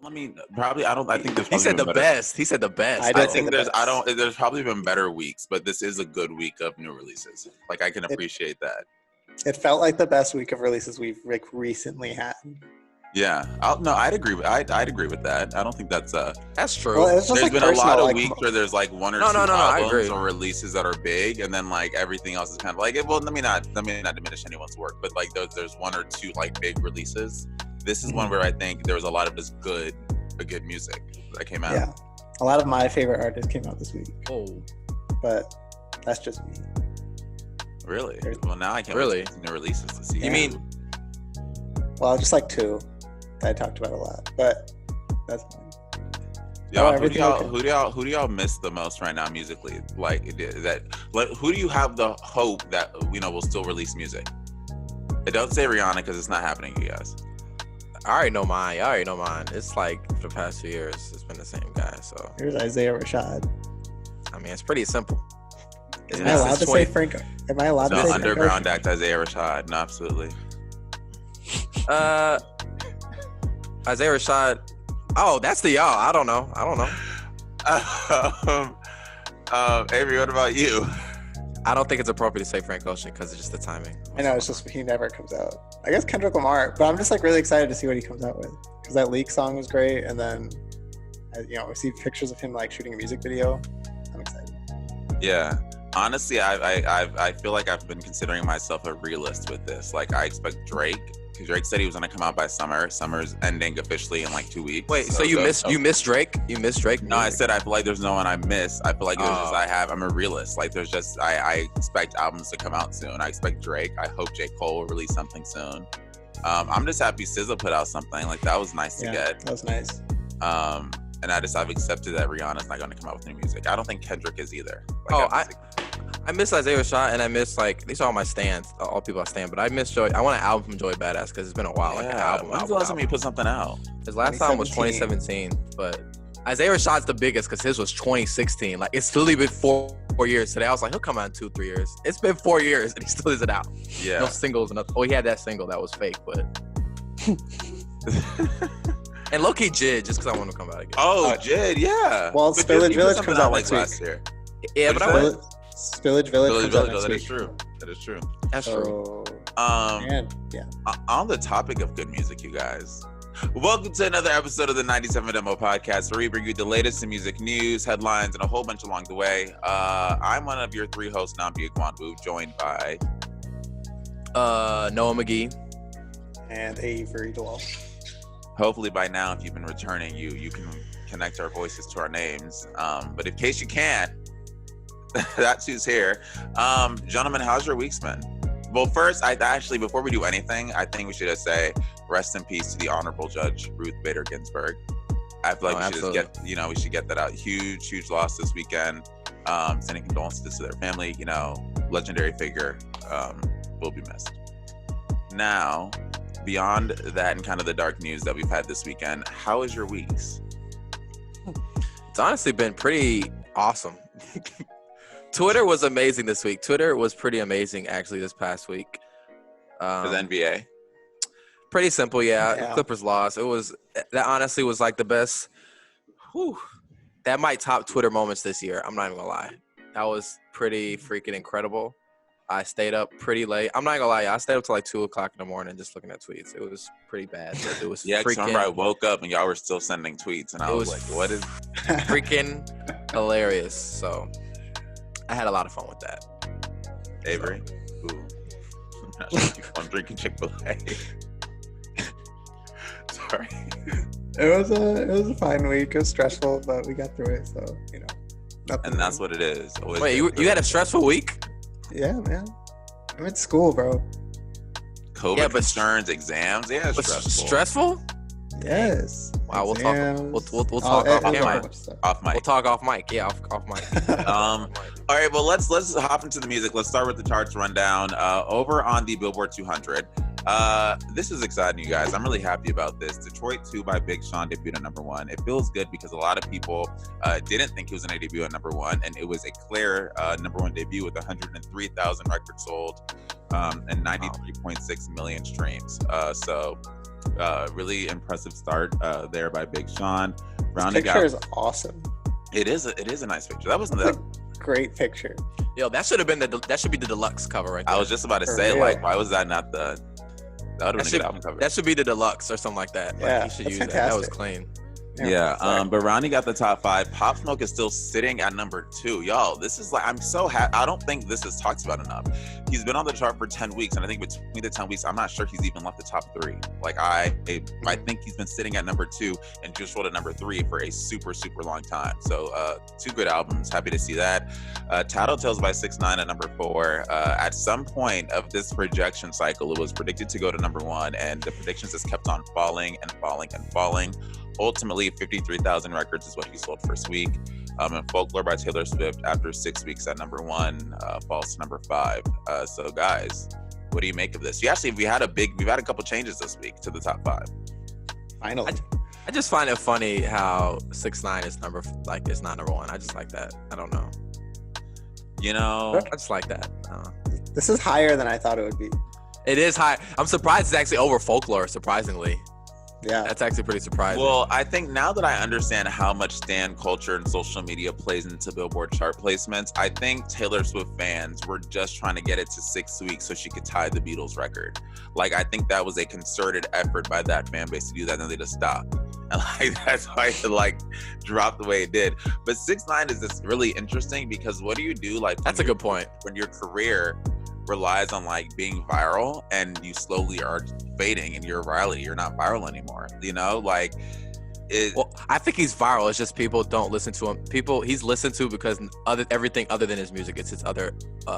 I mean, probably. I don't. I think there's. He said the best. He said the best. I think there's. I don't. There's probably been better weeks, but this is a good week of new releases. Like I can appreciate that. It felt like the best week of releases we've recently had. Yeah. I'd agree. I'd agree with that. I don't think that's true. Well, there's been a lot of weeks where there's like one or two albums or releases that are big, and then like everything else is kind of like. Well, let me not diminish anyone's work, but like there's one or two like big releases. This is one where I think there was a lot of just good music that came out. Yeah, a lot of my favorite artists came out this week. Oh, but that's just me. Really? Well, now I can't wait to new releases to see. You mean? Well, just like two that I talked about a lot, but that's fine. Who do y'all miss the most right now musically? Like who do you have the hope that will still release music? Don't say Rihanna because it's not happening, you guys. I already know mine. It's like for the past few years, it's been the same guy. So here's Isaiah Rashad. I mean, it's pretty simple. Am I allowed to say Frank? Am I allowed to say underground act Isaiah Rashad? No, absolutely. Isaiah Rashad. Oh, that's the y'all. I don't know. Avery, what about you? I don't think it's appropriate to say Frank Ocean because it's just the timing. I know, it's just he never comes out. I guess Kendrick Lamar, but I'm just like really excited to see what he comes out with because that Leak song was great, and then I see pictures of him like shooting a music video. I'm excited. Yeah, honestly, I feel like I've been considering myself a realist with this. Like I expect Drake. Because Drake said he was gonna come out by summer. Summer's ending officially in like 2 weeks. Wait, so you missed Drake? You missed Drake? No, I said I feel like there's no one I miss. I feel like there's I'm a realist. Like there's just I expect albums to come out soon. I expect Drake. I hope J. Cole will release something soon. I'm just happy SZA put out something. Like that was nice to get. That was nice. And I've accepted that Rihanna's not gonna come out with new music. I don't think Kendrick is either. I miss Isaiah Rashad, and I miss these are all my stands, all people I stand. But I miss Joey. I want an album from Joey Badass because it's been a while. Like an album. When's the last time you put something out? His last time was 2017, but Isaiah Rashad's the biggest because his was 2016. Like it's literally been 4 years. Today I was like, he'll come out in 2-3 years. It's been 4 years and he still isn't out. Yeah. No singles. Oh, he had that single that was fake, but. And low-key Jid, just because I want to come out again. Oh, Jid, yeah. Well, Spillage Village comes out like last year. Yeah, but I went. Spillage Village comes out next week. That is true. That's true. On the topic of good music, you guys, welcome to another episode of the 97 Demo Podcast, where we bring you the latest in music news, headlines, and a whole bunch along the way. I'm one of your 3 hosts, Nnamdi Agwanwu, joined by Noah McGee and Avery Dwell. Hopefully by now, if you've been returning, you can connect our voices to our names. But in case you can't, that's who's here. Gentlemen, how's your week's been? Well, first, before we do anything, I think we should just say rest in peace to the Honorable Judge Ruth Bader Ginsburg. I feel like we should get that out. Huge loss this weekend. Sending condolences to their family. Legendary figure, will be missed. Now, beyond that and kind of the dark news that we've had this weekend, how is your weeks? It's honestly been pretty awesome. Twitter was amazing this week. Twitter was pretty amazing, actually, this past week. For the NBA? Pretty simple, yeah. Clippers lost. That honestly was like the best. That might top Twitter moments this year. I'm not even going to lie. That was pretty freaking incredible. I stayed up pretty late. I'm not going to lie. I stayed up till like 2 o'clock in the morning just looking at tweets. It was pretty bad. It was freaking. I remember I woke up and y'all were still sending tweets. And I was like, what is. Freaking hilarious. So. I had a lot of fun with that. Avery? Ooh. I'm drinking Chick-fil-A. Sorry. It was a fine week. It was stressful, but we got through it, so, And that's what it is. Wait, you had a stressful week? Yeah, man. I'm at school, bro. COVID concerns, exams. Yeah, it's stressful. Stressful? Yes. Wow, we'll talk off camera. Off mic. We'll talk off mic. Yeah, off mic. All right, well, let's hop into the music. Let's start with the charts rundown. Over on the Billboard 200. This is exciting, you guys. I'm really happy about this. Detroit 2 by Big Sean debuted at number 1. It feels good because a lot of people didn't think he was going to debut at number 1, and it was a clear number 1 debut with 103,000 records sold and 93.6 million streams. So Really impressive start there by Big Sean. This picture is awesome. It is a nice picture. That wasn't that great picture. Yo, that should be the deluxe cover right there. I was just about to say, like, why was that not the? That would have been a good album cover. That should be the deluxe or something like that. Yeah, like, you should use that. That was clean. Yeah, but Ronnie got the top 5. Pop Smoke is still sitting at number 2. Y'all, this is like, I'm so happy. I don't think this is talked about enough. He's been on the chart for 10 weeks, and I think between the 10 weeks, I'm not sure he's even left the top 3. Like, I think he's been sitting at number 2 and just rolled at number 3 for a super, super long time. So, 2 good albums. Happy to see that. Tattletales by 6ix9ine at number 4. At some point of this projection cycle, it was predicted to go to number 1, and the predictions just kept on falling and falling and falling. Ultimately, 53,000 records is what he sold first week. And Folklore by Taylor Swift, after 6 weeks at number 1, falls to number 5. So guys, what do you make of this? We've had a couple changes this week to the top 5. Finally. I just find it funny how 6ix9ine is it's not number 1. I just like that. I don't know. I just like that. This is higher than I thought it would be. It is high. I'm surprised it's actually over Folklore, surprisingly. Yeah, that's actually pretty surprising. Well, I think now that I understand how much stan culture and social media plays into Billboard chart placements, I think Taylor Swift fans were just trying to get it to 6 weeks so she could tie the Beatles record. Like, I think that was a concerted effort by that fan base to do that, and they just stopped. And that's why it dropped the way it did. But 6ix9ine is just really interesting because what do you do? That's a good point. When your career relies on being viral and you slowly are fading in your virality, you're not viral anymore, Well, I think he's viral. It's just people don't listen to him. He's listened to because everything other than his music, it's his other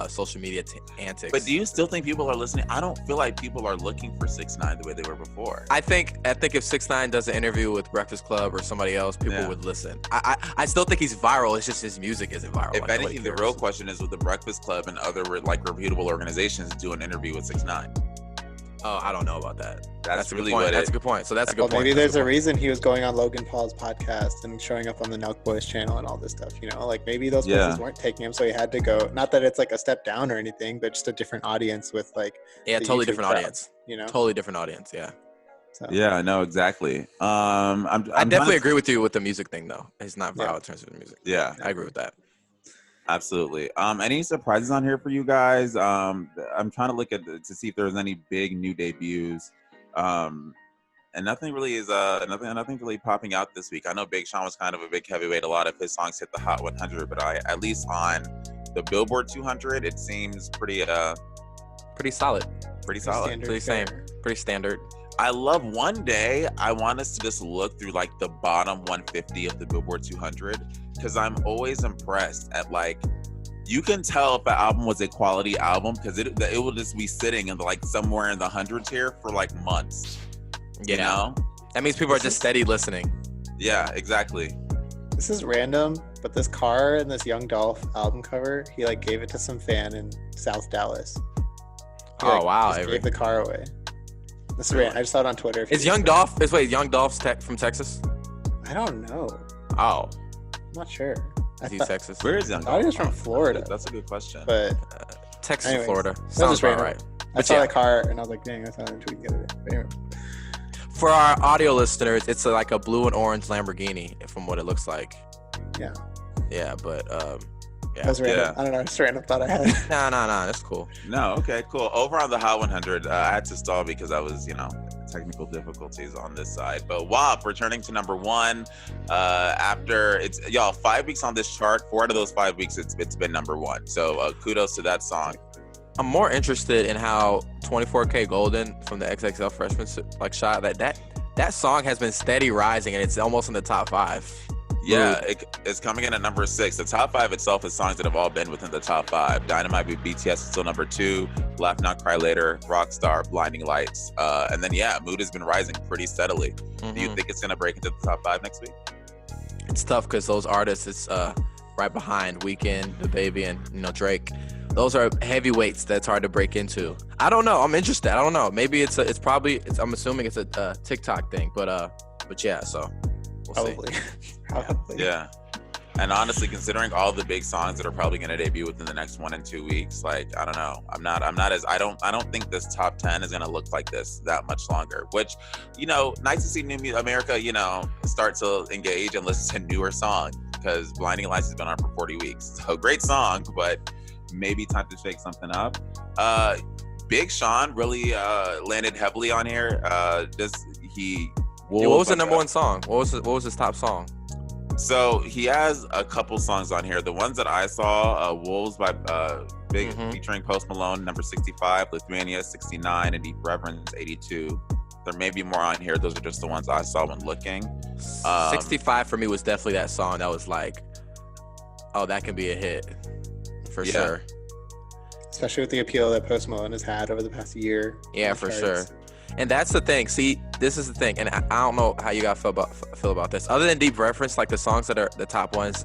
social media antics. But do you still think people are listening? I don't feel like people are looking for 6ix9ine the way they were before. I think if 6ix9ine does an interview with Breakfast Club or somebody else, people would listen. I still think he's viral. It's just his music isn't viral. If anything, the real question is, would the Breakfast Club and other reputable organizations do an interview with 6ix9ine? Oh, I don't know about that. That's really point. what That's a good point. So that's a good point. Maybe there's a reason he was going on Logan Paul's podcast and showing up on the Nelk Boys channel and all this stuff, maybe those places weren't taking him, so he had to go. Not that it's a step down or anything, but just a different audience with totally different crowd, audience. Totally different audience. Yeah. So. Yeah, no, exactly. I definitely agree with you with the music thing, though. It's not viral in terms of the music. Yeah, I agree with that. Absolutely. Any surprises on here for you guys? I'm trying to look to see if there's any big new debuts. And nothing really is nothing really popping out this week. I know Big Sean was kind of a big heavyweight. A lot of his songs hit the Hot 100, but at least on the Billboard 200, it seems pretty solid. Pretty solid. Pretty standard. I love one day. I want us to just look through the bottom 150 of the Billboard 200 because I'm always impressed at you can tell if an album was a quality album because it will just be sitting in somewhere in the hundreds here for months. You know? That means people are just steady listening. Yeah, exactly. This is random, but this car and this Young Dolph album cover, he gave it to some fan in South Dallas. He, wow! Just gave the car away. This is random. I just saw it on Twitter. Is Young Dolph? Young Dolph's from Texas? I don't know. Oh, I'm not sure. Is he Texas? Where is Young Dolph? I thought he was from Florida. That's a good question. But Texas, anyways, Florida. Sounds about right. I saw that car and I was like, dang, that's not tweet the other day. But anyway. For our audio listeners, it's a blue and orange Lamborghini from what it looks like. Yeah. Yeah, but that was random. I don't know. Just random thought I had. No. That's cool. No, okay, cool. Over on the Hot 100, I had to stall because I was, technical difficulties on this side. But WAP returning to number 1 after 5 weeks on this chart. 4 out of those 5 weeks, it's been number 1. So kudos to that song. I'm more interested in how 24K Golden from the XXL freshman shot that song has been steady rising and it's almost in the top 5. Yeah, it's coming in at number 6. The top 5 itself is songs that have all been within the top 5. Dynamite by BTS is still number 2. Laugh Not Cry Later, Rockstar, Blinding Lights. And then, Mood has been rising pretty steadily. Mm-hmm. Do you think it's going to break into the top 5 next week? It's tough because those artists, it's right behind Weeknd, DaBaby, and Drake. Those are heavyweights that's hard to break into. I don't know. I'm interested. I don't know. Maybe I'm assuming it's a TikTok thing, but yeah, so we'll see. Probably. Yeah. And honestly, considering all the big songs that are probably going to debut within the next 1 and 2 weeks, like, I don't know. I don't think this top 10 is going to look like this that much longer, which, you know, nice to see America, you know, start to engage and listen to newer songs, because Blinding Lights has been on for 40 weeks. So great song, but maybe time to shake something up. Big Sean really landed heavily on here. What was the number one song? What was his top song? So he has a couple songs on here. The ones that I saw, Wolves by Big featuring Post Malone, number 65, Lithuania 69, and Deep Reverence 82. There may be more on here. Those are just the ones I saw when looking. 65 for me was definitely that song that was like, oh, that can be a hit for sure. Especially with the appeal that Post Malone has had over the past year. Yeah, for sure. And that's the thing. See, this is the thing, and I don't know how you guys feel about this. Other than Deep Reference, like the songs that are the top ones,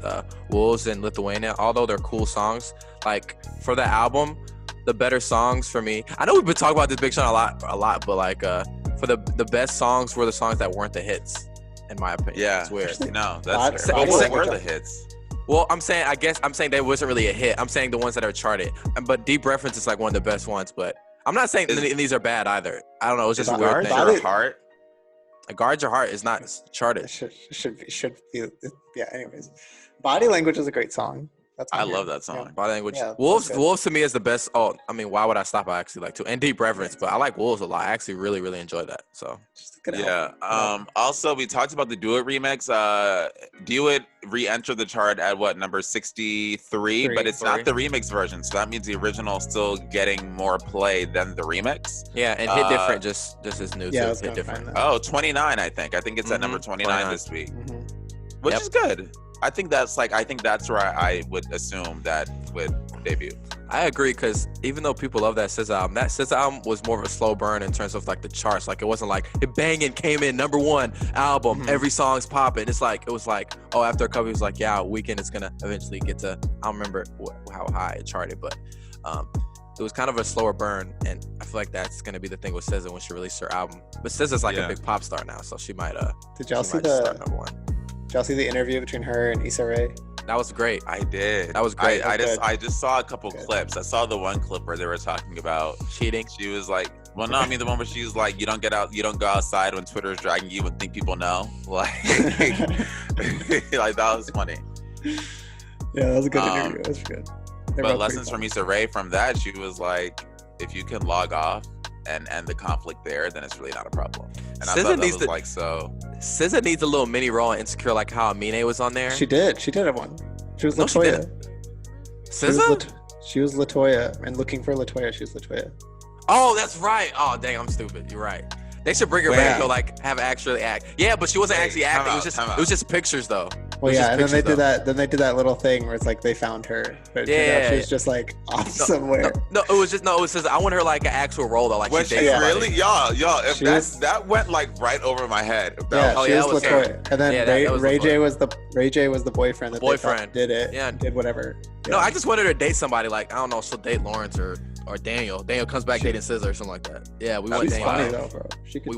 Wolves and Lithuania, although they're cool songs, like for the album, the better songs for me. I know we've been talking about this Big Sean a lot, but like for the best songs were the songs that weren't the hits, in my opinion. Yeah, it's weird. No, that's fair. What were the hits? Well, I'm saying they wasn't really a hit. I'm saying the ones that are charted, but Deep Reference is like one of the best ones, but. I'm not saying these are bad either. I don't know. It's just a weird thing. Guard Your Heart? A Guard Your Heart is not charted. Should be. Yeah. Anyways, Body Language is a great song. I love that song. Yeah. Body Language. Yeah, Wolves to me is the best. Oh, I mean, why would I stop? I actually like to. And Deep Reverence, but I like Wolves a lot. I actually really, really enjoy that. So. Yeah. Also, we talked about the Do It remix. Do It re-entered the chart at number 63, but it's not the remix version. So that means the original is still getting more play than the remix. Yeah, and hit different just as new. Yeah, hit different. Oh, 29, I think. I think it's at number 29 this week, which is good. I think that's where I would assume that would debut. I agree, because even though people love that SZA album was more of a slow burn in terms of like the charts. Like it wasn't like it banging came in number one album, every song's popping. It was like, oh, after a couple, it was like, yeah, Weekend is gonna eventually get to. I don't remember how high it charted, but it was kind of a slower burn, and I feel like that's gonna be the thing with SZA when she released her album. But SZA's like a big pop star now, so she might. Did y'all see the interview between her and Issa Rae? That was great. I did. That was great. I just saw a couple clips. I saw the one clip where they were talking about cheating. She was like, well, no, I mean the one where she was like, you don't go outside when Twitter is dragging you and think people know. Like, like that was funny. Yeah, that was a good interview. That was good. But lessons from Issa Rae from that, she was like, if you can log off and end the conflict there, then it's really not a problem. And I thought that was like so. SZA needs a little mini role in Insecure, like how Amine was on there. She did have one. She was Latoya. SZA? She was Latoya, and looking for Latoya, she was Latoya. Oh, that's right. Oh, dang, I'm stupid. You're right. They should bring her back to like have actually act. Yeah, but she wasn't actually acting. It was just pictures though. Well, yeah, and then they did that. Then they did that little thing where it's like they found her, but she was just like off somewhere. No, it was just I want her like an actual role though. Like she really, y'all, if that went like right over my head. She was Latoya, and then Ray J was the boyfriend. That boyfriend did it. Yeah, did whatever. No, I just wanted her to date somebody like I don't know. She'll date Lawrence or Daniel. Daniel comes back dating SZA or something like that. Yeah, we want Daniel. Funny though, bro. We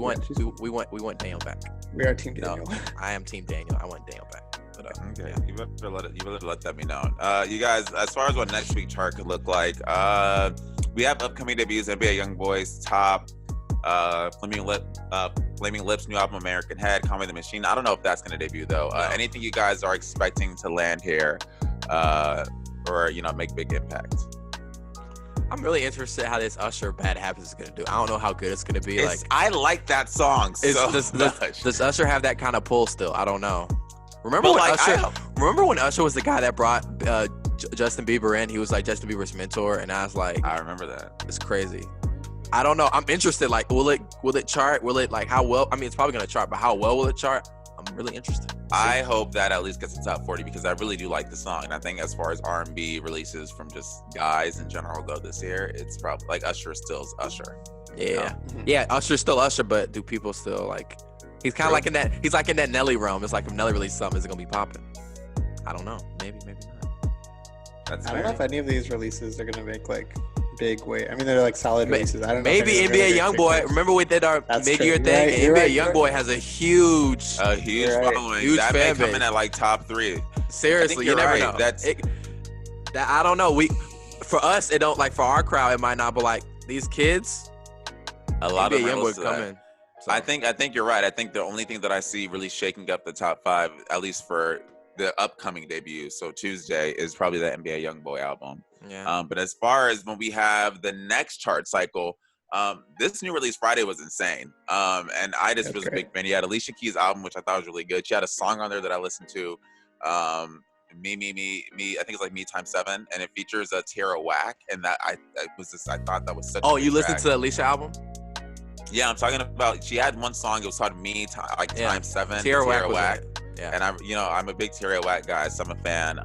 want Daniel back. We are Team Daniel. No, I am Team Daniel. I want Daniel back. But, okay, you better let me know. You guys, as far as what next week chart could look like, we have upcoming debuts. NBA YoungBoy's top, Flaming Lips' new album American Head, Conway the Machine. I don't know if that's going to debut though. Anything you guys are expecting to land here, or make big impact? I'm really interested how this Usher Bad Habits is gonna do. I don't know how good it's gonna be. I like that song so much. Does Usher have that kind of pull still? I don't know. Remember when Usher was the guy that brought Justin Bieber in? He was like Justin Bieber's mentor, and I was like, I remember that. It's crazy. I don't know. I'm interested. Like, will it chart? Will it like how well? I mean, it's probably gonna chart, but how well will it chart? I'm really interested. I hope that at least gets the top 40 because I really do like the song. And I think as far as R&B releases from just guys in general go this year, it's probably like Usher still Usher. Yeah. Yeah, Usher's still Usher, but do people still like he's kind of like in that Nelly realm. It's like if Nelly releases something, is it gonna be popping? I don't know. Maybe not. I don't know if any of these releases are gonna make like big weight. I mean, they're like solid releases. I don't know. Maybe NBA YoungBoy. Remember we did our mid-year thing? NBA YoungBoy has a huge following. Huge that may come in at like top 3. Seriously, you never know. I don't know. For us, it don't like for our crowd, it might not, but like these kids, a lot of them would come in. So. I think you're right. I think the only thing that I see really shaking up the top 5, at least for the upcoming debut, so Tuesday, is probably the NBA YoungBoy album. Yeah. But as far as when we have the next chart cycle, this new release Friday was insane. And I just was a big fan. You had Alicia Keys' album, which I thought was really good. She had a song on there that I listened to, Me, I think it's like Me Times 7, and it features a Tierra Whack, and that I thought that was such a you listened to the Alicia album? Yeah, I'm talking about, she had one song, it was called Me Times 7, Tierra Whack. Yeah. And I'm a big Tierra Whack guy, so I'm a fan.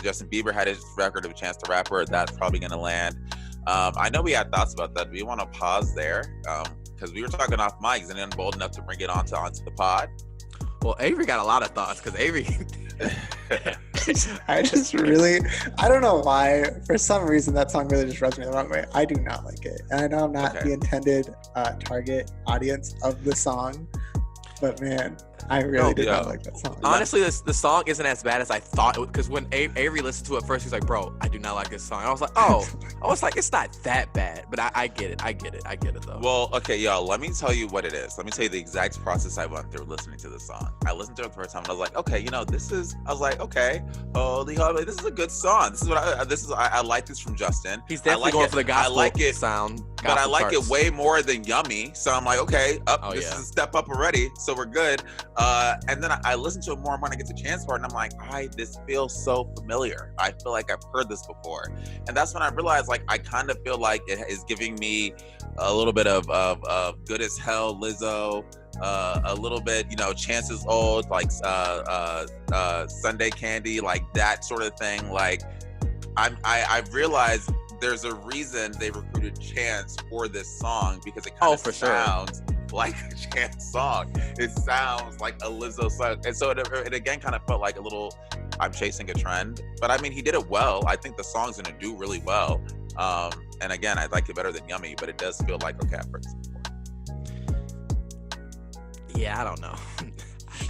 Justin Bieber had his record of Chance the Rapper, that's probably gonna land. I know we had thoughts about that. Do we want to pause there? Because we were talking off mics and then bold enough to bring it onto the pod. Well, Avery got a lot of thoughts because Avery. I don't know why. For some reason, that song really just rubs me the wrong way. I do not like it. And I know I'm not the intended target audience of the song, but man, I really did not like that song. Honestly, the song isn't as bad as I thought. Because when Avery listened to it first, he's like, bro, I do not like this song. I was like, it's not that bad. But I get it though. Well, okay, y'all, let me tell you what it is. Let me tell you the exact process I went through listening to this song. I listened to it the first time and I was like, okay, this is a good song. I like this from Justin. He's definitely going for the gospel sound. But I like it way more than Yummy. So I'm like, okay, this is a step up already. So we're good. And then I listened to it more when I get to Chance part, and I'm like, this feels so familiar. I feel like I've heard this before. And that's when I realized, like, I kind of feel like it is giving me a little bit of Good as Hell, Lizzo, a little bit, Chance's old, like Sunday Candy, like that sort of thing. Like, I've realized there's a reason they recruited Chance for this song, because it kind of sounds like a Chance song. It sounds like a Lizzo song. And so it again kind of felt like a little, I'm chasing a trend. But I mean, he did it well. I think the song's gonna do really well. And again, I like it better than Yummy, but it does feel like, okay, I've heard this before. Yeah, I don't know.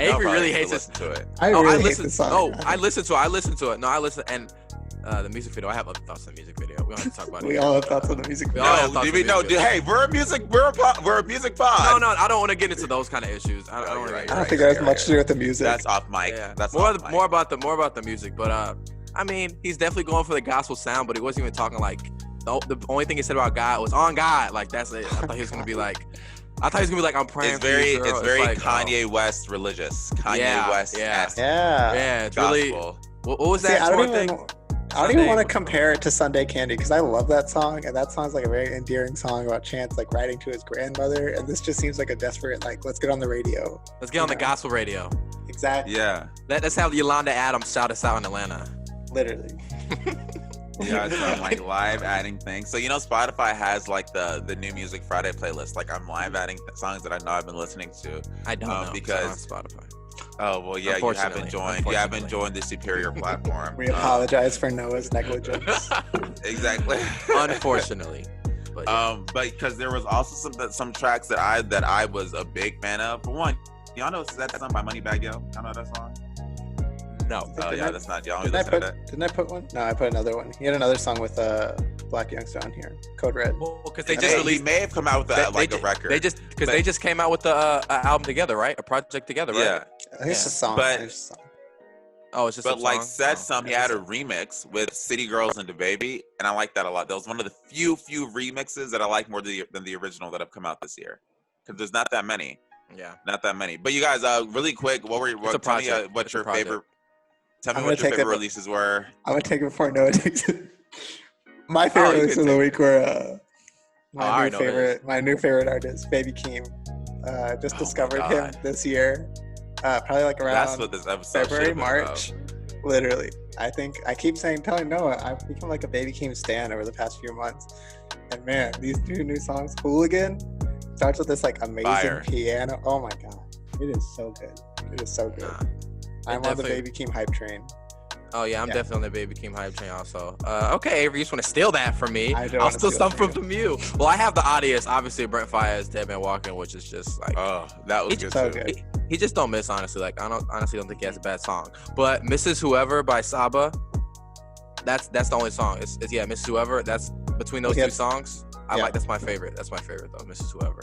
Avery really hates this. To it. I listen to it. I listen to it. No, I listen, and the music video. I have other thoughts on the music video. We don't have to talk about it. We all have thoughts on the music video. Hey, we're a music pod. No, I don't want to get into those kind of issues. I don't think that has much to do with the music. That's off mic. Yeah. That's more about the music. But I mean, he's definitely going for the gospel sound, but he wasn't even talking like the only thing he said about God was on God. Like, that's it. I thought he was gonna be like. I'm praying. It's very like, Kanye West religious. Kanye West. Yeah. It's gospel. Really. What was that? I don't even want to compare it to Sunday Candy, because I love that song, and that song's like a very endearing song about Chance like writing to his grandmother, and this just seems like a desperate, like, let's get on the radio. Let's get on the gospel radio. Exactly. Yeah. Let's have Yolanda Adams shout us out in Atlanta. Literally. Yeah, it's like live adding things. So Spotify has like the new music Friday playlist. Like, I'm live adding songs that I know I've been listening to. I don't know because on Spotify. Oh well, yeah, you haven't joined the superior platform. We apologize for Noah's negligence. Exactly. Unfortunately. But because there was also some tracks that I was a big fan of. For one, y'all know that song by Moneybagg Yo? Y'all know that song? No. That's not y'all. Didn't I put one? No, I put another one. He had another song with Black Youngster on here, Code Red. Well, because they just released. He may have come out with a record. They just came out with the album together, right? A project together, right? Yeah. It's a song. Oh, it's just. But like Said Some, he had a remix with City Girls and DaBaby, and I like that a lot. That was one of the few remixes that I like more than the original that have come out this year, because there's not that many. Yeah. Not that many. But you guys, really quick, tell me what your favorite. Tell me what your favorite releases were. I'm gonna take it before Noah takes it. My favorite release of the week were my new favorite artist, Baby Keem. Just discovered him this year. Probably like around That's what this episode February, March. Literally. I keep telling Noah, I've become like a Baby Keem stan over the past few months. And man, these two new songs, Hooligan, starts with this like amazing piano. Oh my God. It is so good. It is so good. I'm on the Baby Keem hype train. Oh yeah, I'm definitely on the Baby Keem hype train also. Okay, Avery, you just want to steal that from me. I'll steal something from you. Well, I have the audience, obviously, Brent Faiyaz, Dead Man Walking, which is just like, oh, that was good. So good. He just don't miss, honestly. Like, I honestly don't think he has a bad song. But Mrs. Whoever by Saba, that's the only song. It's Mrs. Whoever. That's between those two songs. That's my favorite. That's my favorite though, Mrs. Whoever.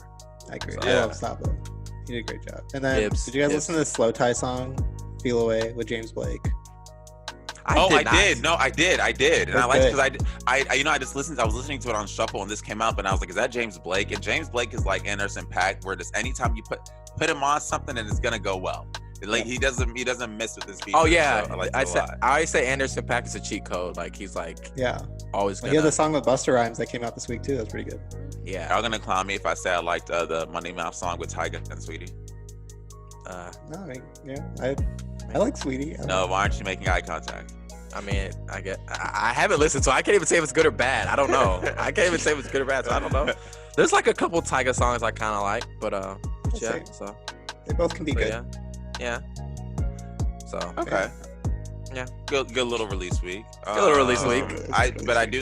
I agree. So, I love Saba. He did a great job. And then, did you guys listen to the Slow Tie song, "Feel Away" with James Blake? I did. No, I did. And I liked it because I just listened. I was listening to it on shuffle, and this came up, and I was like, "Is that James Blake?" And James Blake is like Anderson .Paak, where just anytime you put him on something, and it's gonna go well. Like he doesn't miss with his features. Oh yeah, so I always say Anderson .Paak is a cheat code. Like he's like always. He had the song with Busta Rhymes that came out this week too. That's pretty good. Yeah. Y'all gonna clown me if I say I liked the Money Mouth song with Tyga and Sweetie? No, I like Sweetie. No, why aren't you making eye contact? I mean, I haven't listened to it. I can't even say if it's good or bad. I don't know. I can't even say if it's good or bad, so I don't know. There's like a couple Tyga songs I kind of like, but yeah, so. They both can be good. Yeah. So. Okay. Yeah. Good little release week. Good little release week. I do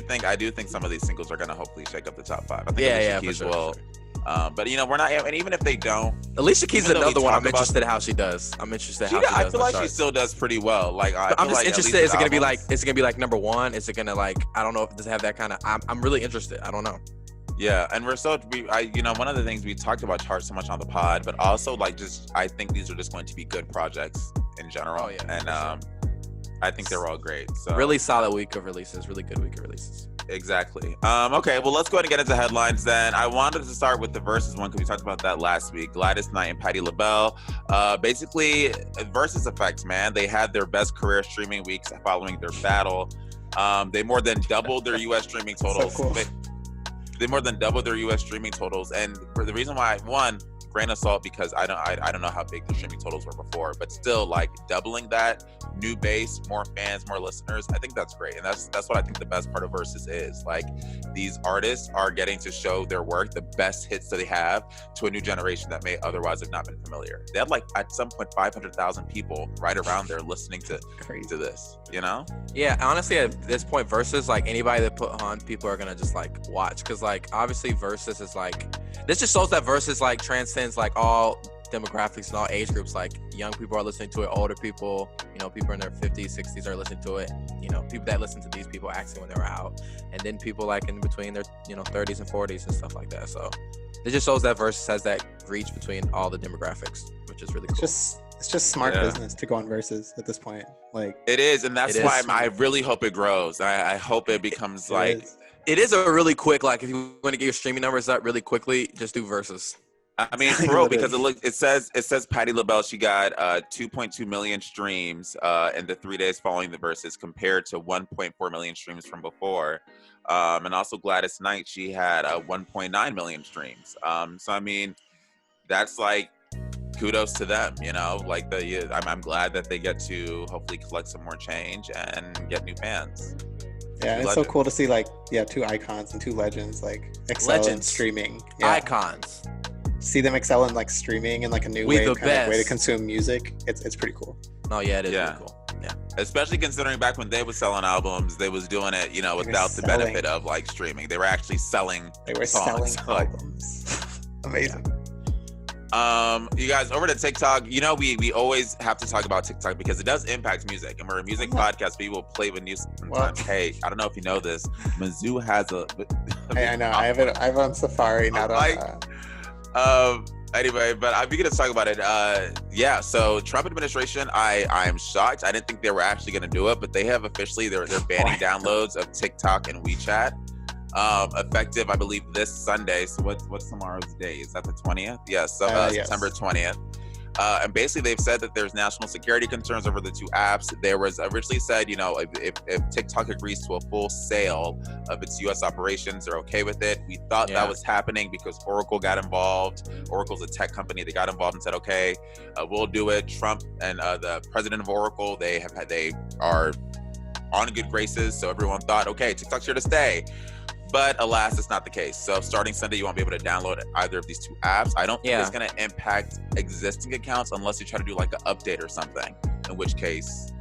think some of these singles are gonna hopefully shake up the top 5. I think Alicia Keys will. But we're not, and even if they don't, Alicia Keys is another one. I'm interested in how she does. I'm interested in how she does. I feel like she still does pretty well. Like I'm just interested. Is it gonna be like number 1? Is it gonna like, I don't know if does it have that kind of. I'm really interested. I don't know. Yeah, and one of the things we talked about charts so much on the pod, but also I think these are just going to be good projects in general. Oh, yeah, and I think they're all great. So really solid week of releases. Really good week of releases. Exactly. Okay, well, let's go ahead and get into headlines then. I wanted to start with the Versus one because we talked about that last week. Gladys Knight and Patti Labelle. Basically, Versus effects, man. They had their best career streaming weeks following their battle. They more than doubled their U.S. streaming totals. So cool. They more than doubled their U.S. streaming totals. And for the reason why, one, grain of salt, because I don't know how big the streaming totals were before, but still, like, doubling that, new base, more fans, more listeners, I think that's great. And that's what I think the best part of Versus is. Like, these artists are getting to show their work, the best hits that they have, to a new generation that may otherwise have not been familiar. They had, like, at some point 500,000 people right around there listening to this, you know? Yeah, honestly, at this point, Versus, like, anybody that put on, people are gonna just, like, watch, because, like, obviously Versus is, like, this just shows that Versus, like, transcends, like, all demographics and all age groups. Like, young people are listening to it, older people, people in their 50s, 60s are listening to it, people that listen to these people actually when they were out, and then people like in between their 30s and 40s and stuff like that. So it just shows that Versus has that reach between all the demographics, which is really cool. It's just smart business to go on Versus at this point. Like, it is, and that's why I really hope it grows. I hope it becomes it is a really quick, like, if you want to get your streaming numbers up really quickly, just do Versus. I mean, for real, because it says Patti Labelle, she got 2.2 million streams in the 3 days following the Versus, compared to 1.4 million streams from before. And also Gladys Knight, she had 1.9 million streams. So I mean, that's like, kudos to them, like I'm glad that they get to hopefully collect some more change and get new fans. Yeah, and it's so cool to see, like, two icons and two legends, like, excel in streaming. Yeah. Icons. See them excel in, like, streaming and, like, a new way to consume music. It's pretty cool. Oh yeah, it is really cool. Yeah, especially considering back when they was selling albums, they was doing it, without the benefit of, like, streaming. They were actually selling. They were songs. selling albums. Amazing. You guys, over to TikTok, we always have to talk about TikTok because it does impact music, and we're a music podcast. We will play with news sometimes. Hey, I don't know if you know this, Mizzou has a. Hey, I know. I have it on Safari, not on. Anyway, but I'm beginning to talk about it. So Trump administration, I'm shocked. I didn't think they were actually going to do it, but they have officially they're banning downloads of TikTok and WeChat. Effective, I believe, this Sunday. So what's tomorrow's day? Is that the 20th? Yes, September 20th. And basically they've said that there's national security concerns over the two apps. There was originally said, if TikTok agrees to a full sale of its U.S. operations, they're okay with it. We thought that was happening because Oracle got involved. Oracle's a tech company. They got involved and said, okay, we'll do it. Trump and the president of Oracle, they are on good graces. So everyone thought, okay, TikTok's here to stay. But alas, it's not the case. So starting Sunday, you won't be able to download either of these two apps. I don't think it's going to impact existing accounts unless you try to do like an update or something, in which case.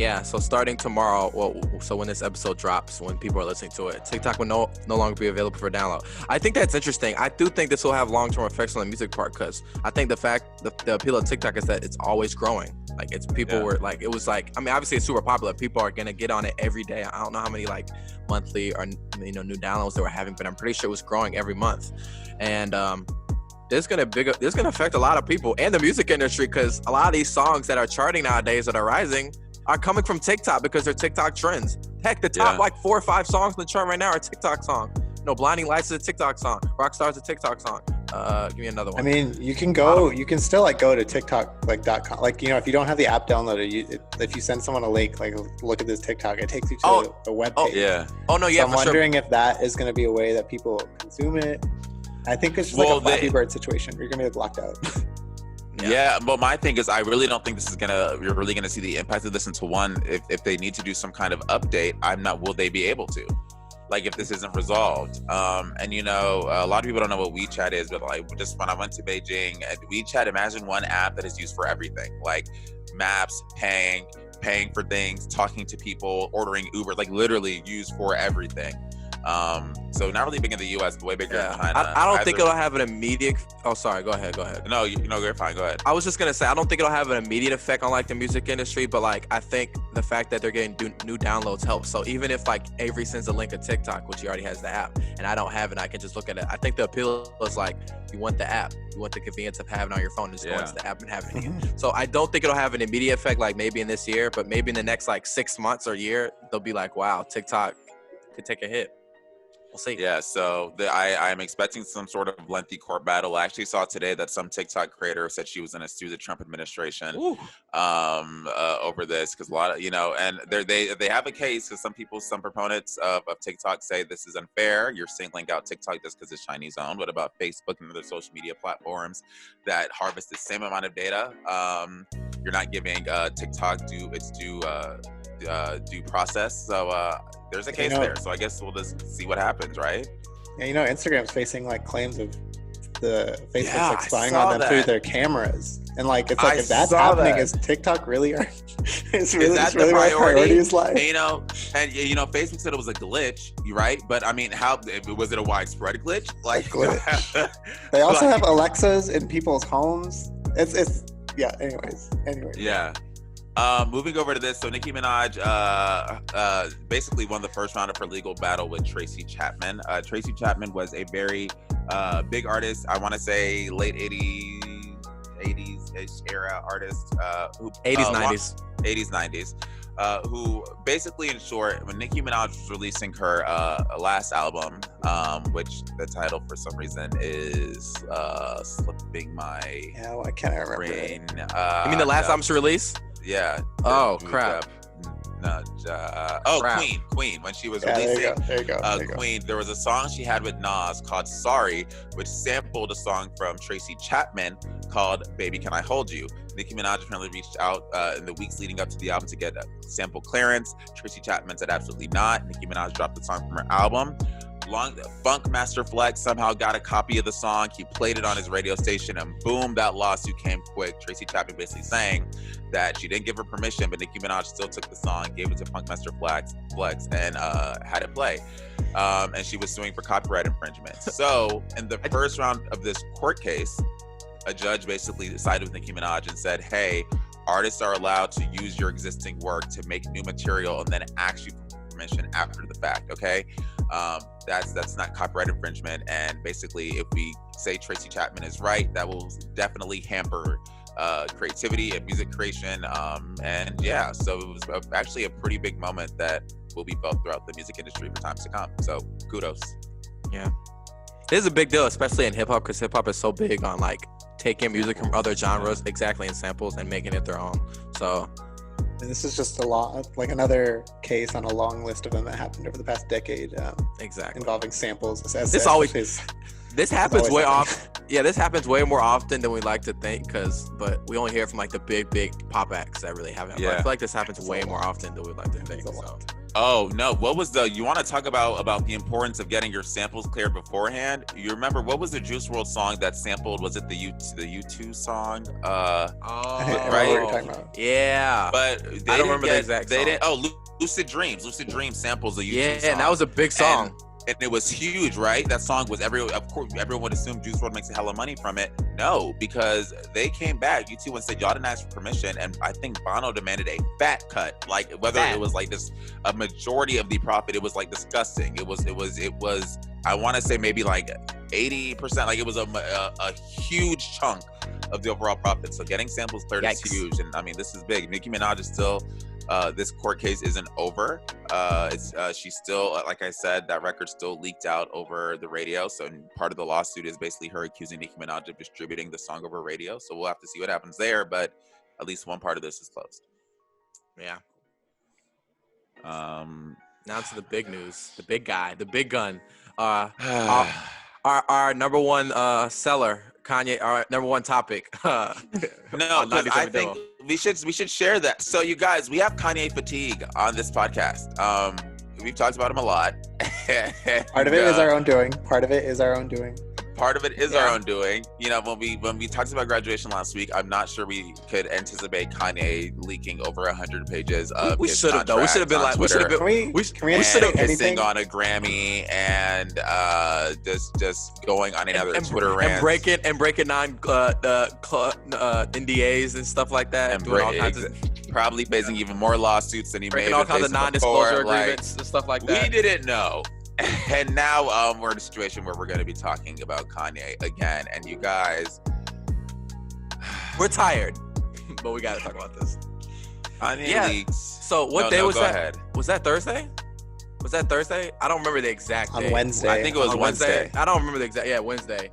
Yeah, so starting tomorrow, so when this episode drops, when people are listening to it, TikTok will no longer be available for download. I think that's interesting. I do think this will have long-term effects on the music part, because I think the appeal of TikTok is that it's always growing. Like, it's people were like, it was like, I mean, obviously it's super popular. People are gonna get on it every day. I don't know how many like monthly or new downloads they were having, but I'm pretty sure it was growing every month. And this is gonna affect a lot of people and the music industry, because a lot of these songs that are charting nowadays that are rising are coming from TikTok because they're TikTok trends. Heck, the top like 4 or 5 songs in the chart right now are TikTok songs. Blinding Lights is a TikTok song. Rockstar is a TikTok song. Give me another one. I mean, you can still like go to TikTok .com. Like, if you don't have the app downloaded, if you send someone a link, like, look at this TikTok, it takes you to a web page. Oh no, yeah. So I'm wondering if that is going to be a way that people consume it. I think it's just like a Flappy Bird situation. You're going to get blocked out. Yeah, but my thing is, I really don't think you're really gonna see the impact of this until if they need to do some kind of update. Will they be able to? Like, if this isn't resolved. And a lot of people don't know what WeChat is, but like, just when I went to Beijing, WeChat, imagine one app that is used for everything, like maps, paying for things, talking to people, ordering Uber, like literally used for everything. So not really big in the US, but way bigger in China. I don't think it'll have an immediate. Oh, sorry. Go ahead. No, you're fine. Go ahead. I was just gonna say, I don't think it'll have an immediate effect on like the music industry, but like, I think the fact that they're getting new downloads helps. So even if like Avery sends a link to TikTok, which he already has the app, and I don't have it, I can just look at it. I think the appeal is like, you want the app, you want the convenience of having it on your phone, just going to the app and having it again. So I don't think it'll have an immediate effect, like maybe in this year, but maybe in the next like 6 months or year, they'll be like, wow, TikTok could take a hit. We'll see. Yeah, so I'm expecting some sort of lengthy court battle. I actually saw today that some TikTok creator said she was going to sue the Trump administration over this, because a lot of, and they have a case, because some proponents of TikTok say this is unfair. You're singling out TikTok just because it's Chinese owned. What about Facebook and other social media platforms that harvest the same amount of data? You're not giving TikTok due process. So there's a case there. So I guess we'll just see what happens, right? Yeah, Instagram's facing like claims of the Facebook's like spying on them through their cameras, and like it's like, if that's happening, is TikTok really is really where priorities lie? And Facebook said it was a glitch, right? But I mean, how was it a widespread glitch? Like, glitch. They also have Alexas in people's homes. It's yeah. Anyways. Yeah. Moving over to this, so Nicki Minaj basically won the first round of her legal battle with Tracy Chapman. Tracy Chapman was a very big artist. I want to say late 80s-ish era artist. 80s, 90s. Who basically, in short, when Nicki Minaj was releasing her last album, which the title for some reason is slipping my I can't remember. brain. You mean the last album she released? Yeah. Oh, crap. Crap. Queen. When she was releasing there you go. Queen, there was a song she had with Nas called Sorry, which sampled a song from Tracy Chapman called Baby Can I Hold You. Nicki Minaj apparently reached out in the weeks leading up to the album to get sample clearance. Tracy Chapman said absolutely not. Nicki Minaj dropped the song from her album. Funk Master Flex somehow got a copy of the song. He played it on his radio station, and boom, that lawsuit came quick. Tracy Chapman basically saying that she didn't give her permission, but Nicki Minaj still took the song, gave it to Funk Master Flex, and had it play. And she was suing for copyright infringement. So in the first round of this court case, a judge basically sided with Nicki Minaj and said, hey, artists are allowed to use your existing work to make new material and then ask you for permission after the fact, okay? That's not copyright infringement. And basically, if we say Tracy Chapman is right, that will definitely hamper creativity and music creation. And yeah, so it was actually a pretty big moment that will be felt throughout the music industry for times to come. So kudos. Yeah. It is a big deal, especially in hip hop, because hip hop is so big on like taking music from other genres, exactly, in samples, and making it their own. So. And this is just another case on a long list of them that happened over the past decade. Exactly. Involving samples. This happens way off. Yeah, this happens way more often than we like to think, but we only hear from like the big pop acts that really haven't. Yeah. I feel like this happens way more often than we like to think. So. Oh no! What was you want to talk about the importance of getting your samples cleared beforehand? You remember what was the Juice WRLD song that sampled? Was it the U2 song? Right. What you're talking about. Yeah. But I don't remember the exact song. They didn't. Oh, Lucid Dreams. Lucid Dreams samples the U2 song. Yeah, and that was a big song. And it was huge, right? That song was of course, everyone would assume Juice WRLD makes a hella money from it. No, because they came back, U2, and said y'all didn't ask for permission, and I think Bono demanded a fat cut. Like whether it was like this, a majority of the profit, it was like disgusting. It was. I want to say maybe like 80%. Like it was a huge chunk of the overall profit. So getting samples cleared is huge, and I mean this is big. Nicki Minaj is still. This court case isn't over. She's still, like I said, that record still leaked out over the radio. So part of the lawsuit is basically her accusing Nicki Minaj of distributing the song over radio. So we'll have to see what happens there. But at least one part of this is closed. Yeah. Now to the big news, the big guy, the big gun. Our number one seller, Kanye, our number one topic. No, I think we should share that. So you guys, we have Kanye fatigue on this podcast. We've talked about him a lot. Part of it is our own doing. Part of it is our own doing. Part of it is our own doing. You know, when we talked about graduation last week, I'm not sure we could anticipate Kanye leaking over 100 pages of we should have though. We should have been like, we should have been. We should have pissing on a Grammy and just going on another Twitter rant and breaking non NDAs and stuff like that. And doing all kinds of, probably facing even more lawsuits than he breaking made. all kinds of non-disclosure agreements and stuff like that. We didn't know. And now we're in a situation where we're going to be talking about Kanye again. And you guys, we're tired, but we got to talk about this. Kanye leaks. So what day was that? Ahead. Was that Thursday? Was that Thursday? I don't remember the exact day. On Wednesday. I think it was Wednesday. I don't remember the exact. Yeah, Wednesday.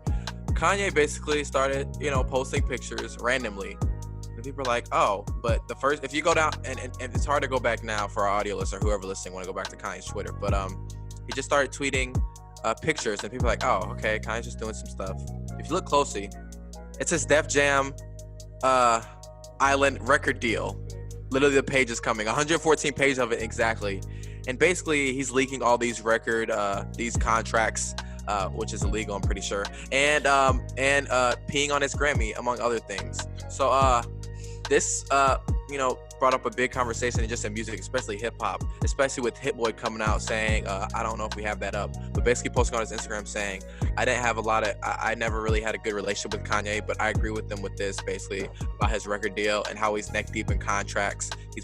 Kanye basically started, posting pictures randomly. And people are like, oh, but if you go down, and it's hard to go back now for our audio listener, whoever listening want to go back to Kanye's Twitter, but he just started tweeting pictures, and people are like, oh, okay, Kanye's just doing some stuff. If you look closely, it says Def Jam Island record deal. Literally the page is coming, 114 pages of it exactly. And basically he's leaking all these these contracts, which is illegal, I'm pretty sure, and peeing on his Grammy, among other things. So this brought up a big conversation just in music, especially hip hop, especially with Hit Boy coming out saying, I don't know if we have that up, but basically posting on his Instagram saying, I never really had a good relationship with Kanye, but I agree with him with this, basically about his record deal and how he's neck deep in contracts. He's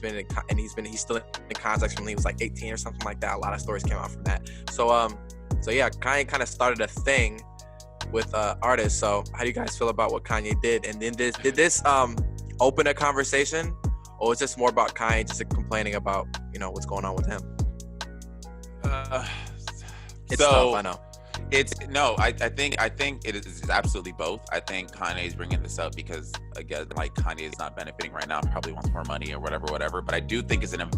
still in contracts from when he was like 18 or something like that. A lot of stories came out from that. So yeah, Kanye kind of started a thing with artists. So how do you guys feel about what Kanye did? And then did this open a conversation? Or is this more about Kanye just complaining about, what's going on with him? It's tough, I know. I think it is absolutely both. I think Kanye is bringing this up because, again, like Kanye is not benefiting right now, probably wants more money or whatever. But I do think it's an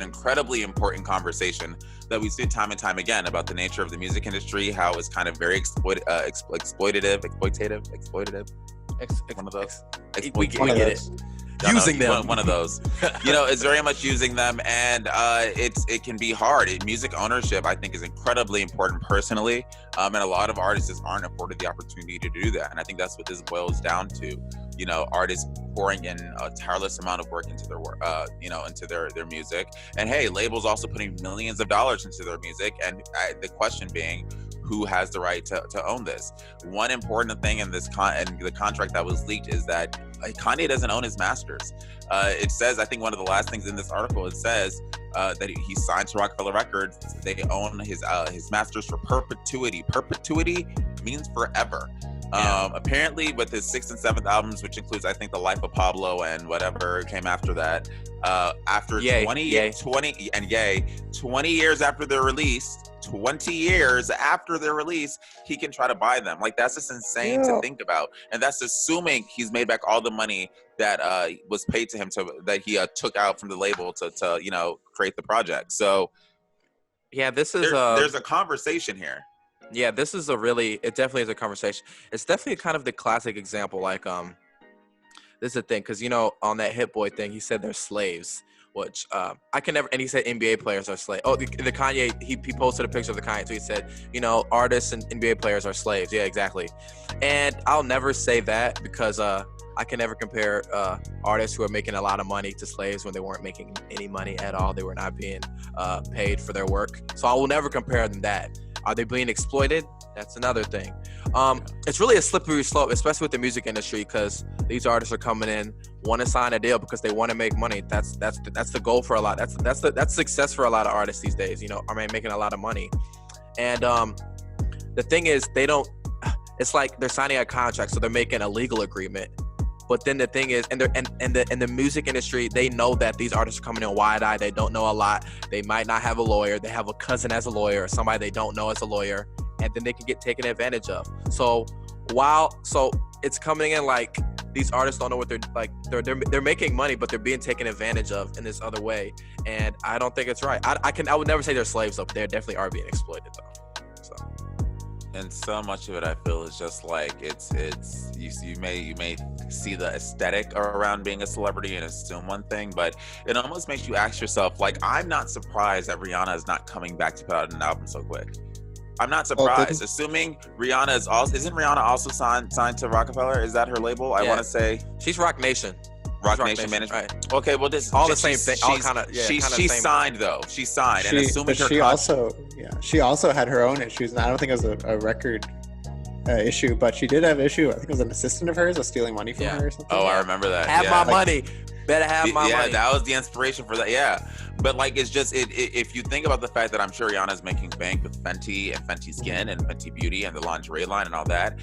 incredibly important conversation that we see time and time again about the nature of the music industry, how it's kind of very exploitative. One of those. We get it. Using them. One of those. It's very much using them, and it can be hard. Music ownership, I think, is incredibly important personally, and a lot of artists just aren't afforded the opportunity to do that. And I think that's what this boils down to. Artists pouring in a tireless amount of work into their work, into their music, and hey, labels also putting millions of dollars into their music. And the question being, who has the right to own this? One important thing in this and the contract that was leaked is that Kanye doesn't own his masters. It says, I think one of the last things in this article, it says that he signed to Rockefeller Records. They own his masters for perpetuity. Perpetuity means forever. Yeah. Apparently with his 6th and 7th albums, which includes, I think, The Life of Pablo and whatever came after that, after 20 years after they're released, 20 years after their release, he can try to buy them. Like, that's just insane to think about. And that's assuming he's made back all the money that was paid to him that he took out from the label to create the project. So yeah, this is there's a conversation here. Yeah, it definitely is a conversation. It's definitely kind of the classic example. Like, this is the thing, because on that Hit Boy thing, he said they're slaves, which I can never. And he said NBA players are slaves. Oh, the Kanye. He posted a picture of the Kanye. So he said, you know, artists and NBA players are slaves. Yeah, exactly. And I'll never say that because I can never compare artists who are making a lot of money to slaves when they weren't making any money at all. They were not being paid for their work. So I will never compare them that. Are they being exploited? That's another thing. It's really a slippery slope, especially with the music industry, because these artists are coming in, want to sign a deal because they want to make money. That's the goal for a lot. That's success for a lot of artists these days. You know, I mean, making a lot of money. And the thing is, they don't. It's like they're signing a contract, so they're making a legal agreement. But then the thing is, and the music industry, they know that these artists are coming in wide-eyed. They don't know a lot. They might not have a lawyer. They have a cousin as a lawyer or somebody they don't know as a lawyer, and then they can get taken advantage of. So it's coming in like these artists don't know what they're like. They're making money, but they're being taken advantage of in this other way, and I don't think it's right. I would never say they're slaves, though. They definitely are being exploited, though. So. And so much of it, I feel, is just like you may see the aesthetic around being a celebrity and assume one thing, but it almost makes you ask yourself, like, I'm not surprised that Rihanna is not coming back to put out an album so quick. I'm not surprised. Assuming Rihanna isn't Rihanna also signed to Rockefeller? Is that her label? I want to say she's Rock Nation. Rock Nation Management. Right. Okay, well, this all the same thing. All kind of She signed though. She signed, and assuming she also had her own issues, and I don't think it was a record issue, but she did have an issue. I think it was an assistant of hers was stealing money from her or something. Oh, I remember that. Have my money. Better have my money. Yeah, that was the inspiration for that. Yeah, but like, it's just if you think about the fact that I'm sure Rihanna's making bank with Fenty and Fenty Skin and Fenty Beauty and the lingerie line and all that.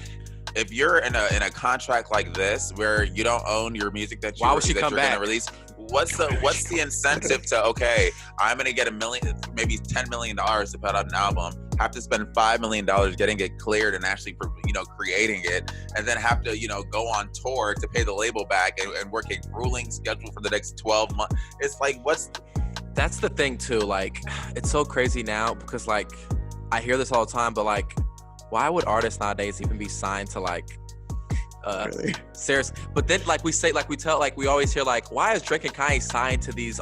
If you're in a contract like this where you don't own your music that you're gonna release, what's the incentive to, okay, I'm gonna get $1 million, maybe $10 million to put out an album, have to spend $5 million getting it cleared and actually, you know, creating it, and then have to, you know, go on tour to pay the label back and work a grueling schedule for the next 12 months. It's like, that's the thing too. Like, it's so crazy now because, like, I hear this all the time, but like, why would artists nowadays even be signed to like really? Serious? But then like we always hear like, why is Drake and Kanye signed to these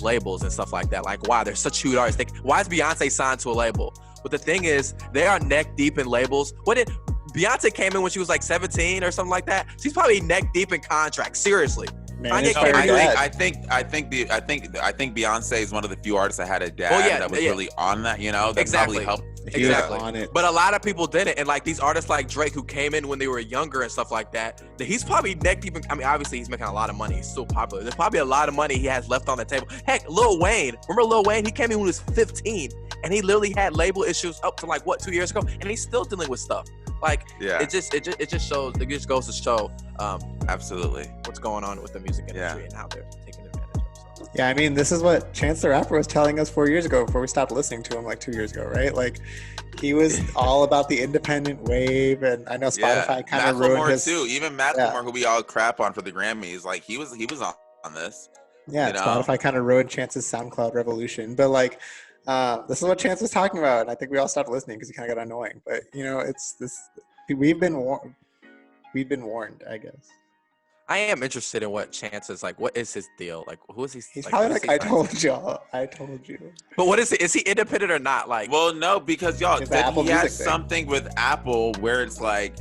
labels and stuff like that? Like, why they're such huge artists? Why is Beyonce signed to a label? But the thing is, they are neck deep in labels. Beyonce came in when she was like 17 or something like that? She's probably neck deep in contracts. Seriously. I think Beyonce is one of the few artists that had a dad that was really on that, you know, that probably helped. Exactly. On it. But a lot of people didn't. And like these artists like Drake who came in when they were younger and stuff like that, he's probably neck deep in, I mean, obviously he's making a lot of money. He's still popular. There's probably a lot of money he has left on the table. Heck, Lil Wayne. Remember Lil Wayne? He came in when he was 15 and he literally had label issues up to like 2 years ago, and he's still dealing with stuff. Like, it just goes to show absolutely what's going on with the music industry and how they're taking advantage of. So. Yeah, I mean, this is what Chance the Rapper was telling us 4 years ago before we stopped listening to him like 2 years ago, right? Like, he was all about the independent wave, and I know Spotify kind of ruined his too. Even Macklemore, who we all crap on for the Grammys, like he was on this. Yeah, Spotify kind of ruined Chance's SoundCloud revolution, but like. This is what Chance was talking about, and I think we all stopped listening because he kind of got annoying. But you know, it's this. We've been warned, I guess. I am interested in what Chance is like. What is his deal? Like, who is he? He's probably like, I told y'all. I told you. But what is he? Is he independent or not? Like, well, no, because y'all, he had something with Apple where it's like.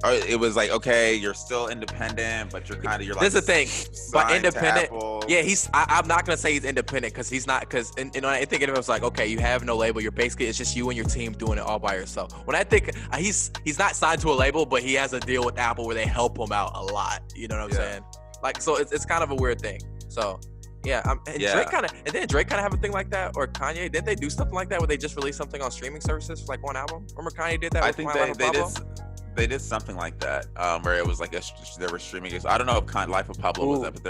It was like, okay, you're still independent, but you're like. This is the thing, but independent. Yeah, I'm not gonna say he's independent because he's not. Because I think it was like, okay, you have no label. You're basically, it's just you and your team doing it all by yourself. When I think he's not signed to a label, but he has a deal with Apple where they help him out a lot. You know what I'm saying? Like, so it's kind of a weird thing. So. Yeah, Drake kind of have a thing like that, or Kanye. Didn't they do something like that where they just released something on streaming services for like one album? Remember Kanye did that? I think they did something like that, where it was like they were streaming it. So I don't know if Life of Pablo was that, but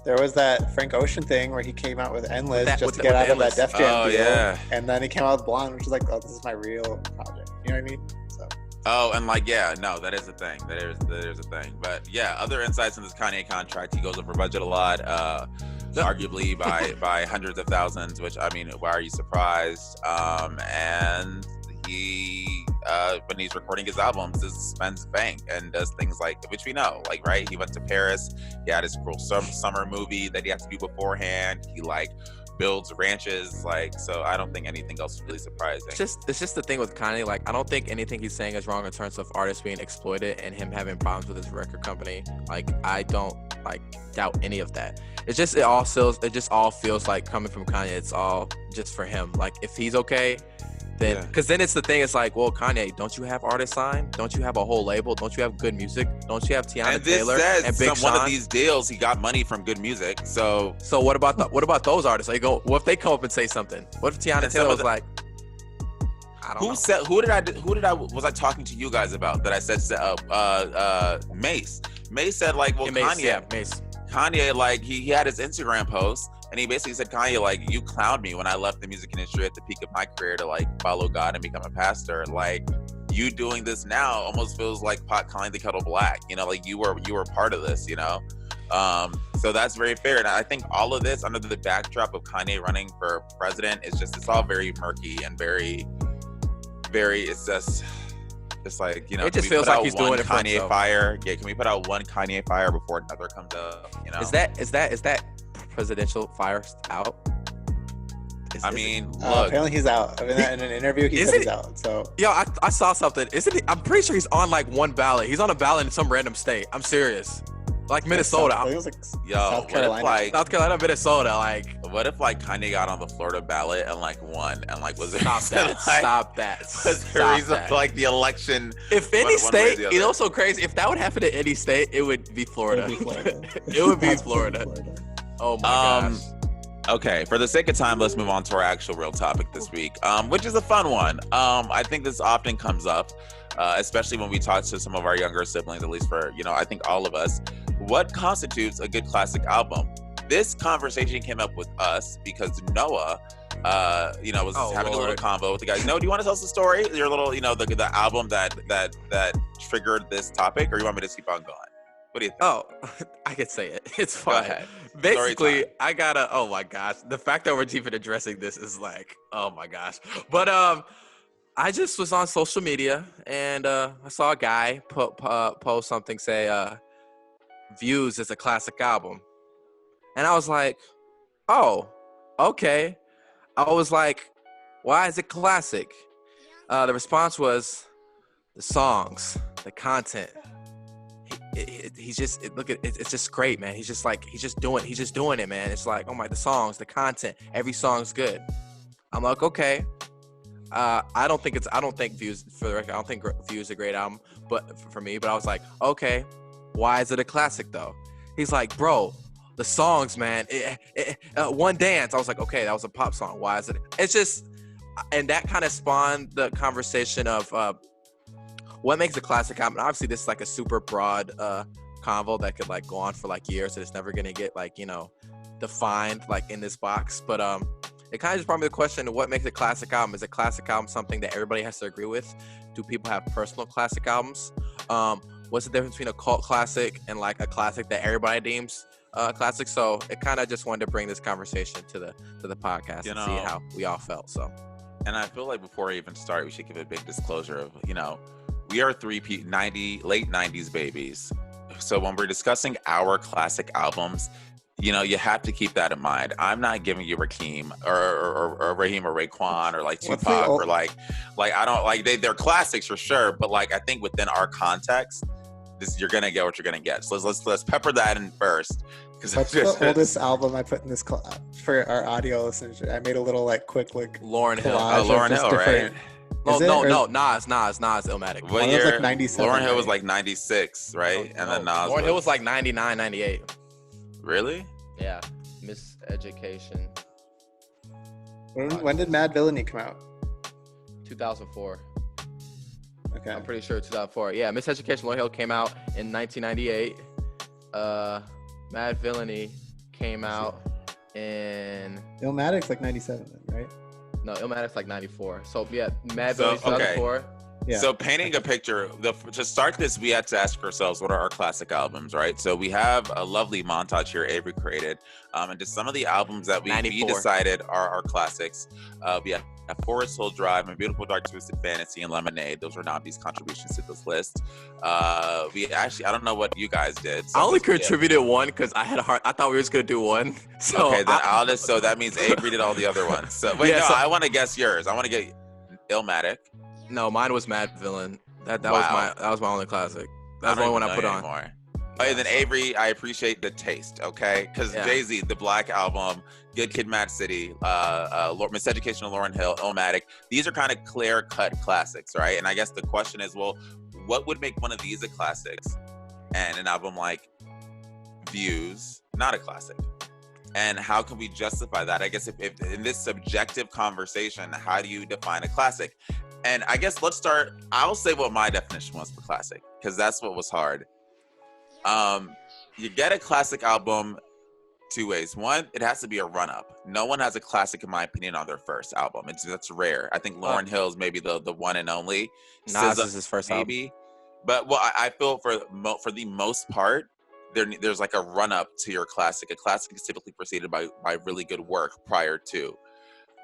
there was that Frank Ocean thing where he came out with Endless just to get out of that Def Jam deal. Yeah. And then he came out with Blonde, which is like, oh, this is my real project. You know what I mean? So. Oh, and like, that is a thing. That is a thing. But yeah, other insights in this Kanye contract, he goes over budget a lot, arguably by hundreds of thousands, which, I mean, why are you surprised? And he when he's recording his albums, just spends bank and does things like, which we know, like, right? He went to Paris. He had his cruel summer movie that he had to do beforehand. He like builds ranches, like, so I don't think anything else is really surprising. It's just the thing with Kanye, like, I don't think anything he's saying is wrong in terms of artists being exploited and him having problems with his record company. Like, I don't like doubt any of that. It just all feels like, coming from Kanye, it's all just for him. Like, if he's okay, then because then it's the thing, it's like, well, Kanye, don't you have artists signed? Don't you have a whole label? Don't you have good music? Don't you have Tiana Taylor and Big Sean? One of these deals, he got money from good music. So what about those artists? Like, what if they come up and say something? What if Tiana Taylor was like, I don't know. Who did I was I talking to you guys about that? I said Mace. Mace said, like, well, Kanye, like, he had his Instagram post, and he basically said, Kanye, like, you clowned me when I left the music industry at the peak of my career to, like, follow God and become a pastor. Like, you doing this now almost feels like pot calling the kettle black. You know, like, you were part of this, you know? So that's very fair. And I think all of this under the backdrop of Kanye running for president is just, it's all very murky and very, very, it's like, you know, it just feels like he's doing it for Kanye himself. Fire. Yeah, can we put out one Kanye fire before another comes up? You know, is that presidential fire out? I mean, look. Apparently he's out. I mean, in an interview, he said he's out. So I saw something. Isn't he? I'm pretty sure he's on like one ballot. He's on a ballot in some random state. I'm serious. Like Minnesota. It was like South Carolina. South Carolina, Minnesota. Like, what if like Kanye got on the Florida ballot and like won and like was there? Stop that. Was there reason for like the election? If any state, you know, so crazy. If that would happen to any state, it would be Florida. It would be Florida. Oh my gosh. Okay, for the sake of time, let's move on to our actual real topic this week, which is a fun one. I think this often comes up, especially when we talk to some of our younger siblings, at least for, you know, I think all of us. What constitutes a good classic album? This conversation came up with us because Noah, you know, was having a little convo with the guys. Noah, do you want to tell us the story? Your little, you know, the album that triggered this topic, or you want me to keep on going? What do you think? Oh, I could say it. It's fine. Go ahead. Basically, I gotta. Oh my gosh, the fact that we're even addressing this is like, oh my gosh. But I just was on social media and I saw a guy post something, say, "Views is a classic album," and I was like, oh, okay. I was like, why is it classic? The response was the songs, the content. He's just it's just great, man. He's just doing it, man. It's like, oh my, the songs, the content, every song's good. I'm like, okay. I don't think Views, for the record, I don't think Views is a great album, but for me. But I was like, okay, why is it a classic though? He's like, bro, the songs, man. One Dance. I was like, okay, that was a pop song. Why is it? It's just, and that kind of spawned the conversation of what makes a classic album. Obviously, this is like a super broad convo that could like go on for like years, and it's never gonna get like, you know, defined like in this box. But it kind of just brought me the question of what makes a classic album. Is a classic album something that everybody has to agree with? Do people have personal classic albums? What's the difference between a cult classic and like a classic that everybody deems classic? So it kind of just wanted to bring this conversation to the podcast, you know, and see how we all felt. So, and I feel like before we even start, we should give a big disclosure of, you know, we are late 90s babies. So when we're discussing our classic albums, you know, you have to keep that in mind. I'm not giving you Rakim or Raheem or Raekwon or like Tupac or like I don't like they're classics for sure, but like I think within our context, you're gonna get what you're gonna get. So let's pepper that in first. What's the oldest album I put in this for our audio listeners? I made a little like quick like Lauryn Hill. Lauryn Hill, right? No, Nas, Illmatic. What year? Like 97. Lauryn Hill was like 96, right? And then Nas. Lauryn Hill was like 99, 98. Really? Yeah. Miseducation. When did Mad Villainy come out? 2004. Okay. I'm pretty sure 2004. Yeah, Miseducation, Lauryn Hill came out in 1998. Mad Villainy came out in... Illmatic's like 97 then, right? No, Illmatic's like 94. So yeah, Mad Villainy 2004. Okay. Yeah. So painting a picture, to start this, we had to ask ourselves, what are our classic albums, right? So we have a lovely montage here Avery created. And just some of the albums that we decided are our classics. We had Forest Hill Drive, My Beautiful Dark Twisted Fantasy, and Lemonade. Those were Nnamdi's contributions to this list. We actually, I don't know what you guys did. I only contributed one because I thought we were just gonna do one. So okay, then so that means Avery did all the other ones. So wait, I want to guess yours. I want to get Illmatic. No, mine was Mad Villain. That was my only classic. That's the only one I put on. Anymore. And then Avery, I appreciate the taste, okay? Because Jay-Z, the Black Album, Good Kid, Mad City, Miseducation of Lauryn Hill, Illmatic. These are kind of clear-cut classics, right? And I guess the question is, well, what would make one of these a classic and an album like Views not a classic? And how can we justify that? I guess if in this subjective conversation, how do you define a classic? And I guess let's start, I'll say what my definition was for classic, because that's what was hard. You get a classic album two ways. One, it has to be a run-up. No one has a classic, in my opinion, on their first album. That's rare. I think Lauryn Hill's maybe the one and only. Nas is his first album. But I feel for the most part, there's like a run-up to your classic. A classic is typically preceded by really good work prior to.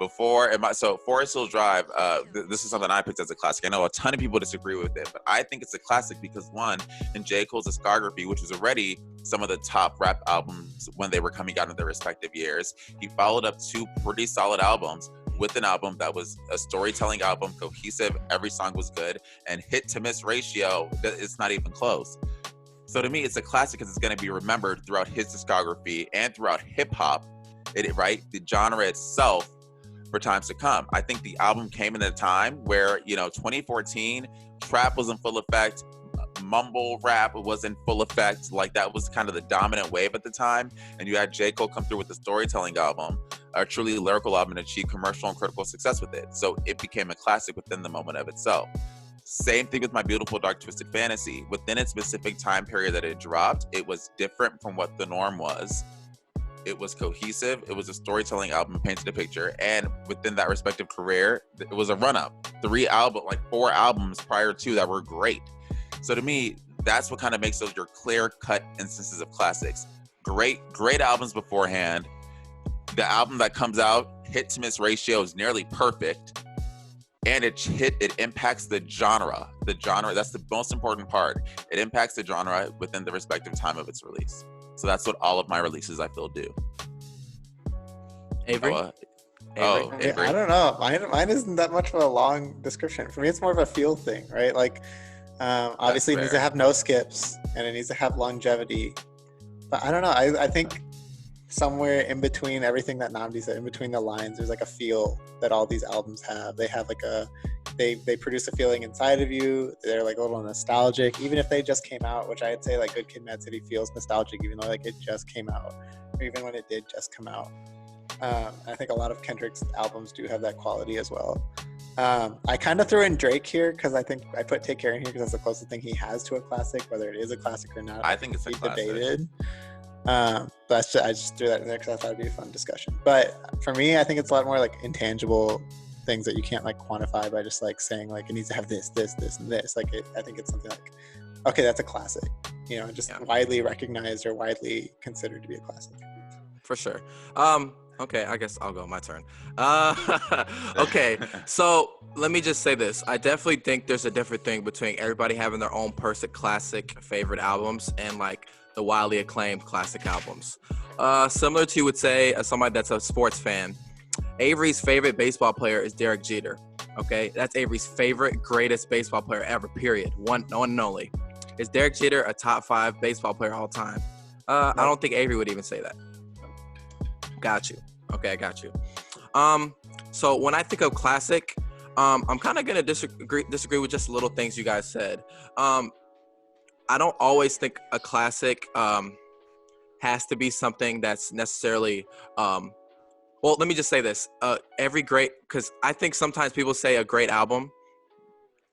So Forest Hill Drive, this is something I picked as a classic. I know a ton of people disagree with it, but I think it's a classic because one, in J. Cole's discography, which was already some of the top rap albums when they were coming out in their respective years, he followed up two pretty solid albums with an album that was a storytelling album, cohesive, every song was good, and hit to miss ratio, it's not even close. So to me, it's a classic because it's going to be remembered throughout his discography and throughout hip hop, right? The genre itself, for times to come. I think the album came in a time where, 2014, trap was in full effect, mumble rap was in full effect. Like that was kind of the dominant wave at the time. And you had J. Cole come through with the storytelling album, a truly lyrical album, and achieve commercial and critical success with it. So it became a classic within the moment of itself. Same thing with My Beautiful Dark Twisted Fantasy. Within its specific time period that it dropped, it was different from what the norm was. It was cohesive. It was a storytelling album, painted a picture, and within that respective career, it was a run-up. 4 albums prior to that were great. So to me, that's what kind of makes those your clear-cut instances of classics. Great albums beforehand. The album that comes out, hit to miss ratio is nearly perfect, and it impacts the genre. The genre, that's the most important part. It impacts the genre within the respective time of its release. So that's what all of my releases, I feel, do. Avery? Avery. I don't know. Mine isn't that much of a long description. For me, it's more of a feel thing, right? Like, obviously, it needs to have no skips, and it needs to have longevity. But I don't know. I think somewhere in between everything that Nnamdi said, in between the lines, there's like a feel that all these albums have. They have like they produce a feeling inside of you. They're like a little nostalgic, even if they just came out, which I'd say like Good Kid, Mad City feels nostalgic, even though like it just came out, or even when it did just come out. I think a lot of Kendrick's albums do have that quality as well. I kind of threw in Drake here because I think I put Take Care in here because that's the closest thing he has to a classic, whether it is a classic or not. I think it's a classic. Debated. But I just threw that in there because I thought it'd be a fun discussion. But for me, I think it's a lot more like intangible things that you can't like quantify by just like saying like it needs to have this, and this. Like I think it's something like, okay, that's a classic, widely recognized or widely considered to be a classic. For sure. Okay, I guess I'll go. My turn. Okay, so let me just say this. I definitely think there's a different thing between everybody having their own personal classic favorite albums and like the widely acclaimed classic albums. Similar to, you would say, as somebody that's a sports fan, Avery's favorite baseball player is Derek Jeter. Okay, that's Avery's favorite, greatest baseball player ever, period. One and only. Is Derek Jeter a top 5 baseball player all time? I don't think Avery would even say that. Got you. Okay, I got you. So when I think of classic, I'm kind of gonna disagree with just little things you guys said. I don't always think a classic has to be something that's necessarily. Well, let me just say this: because I think sometimes people say a great album,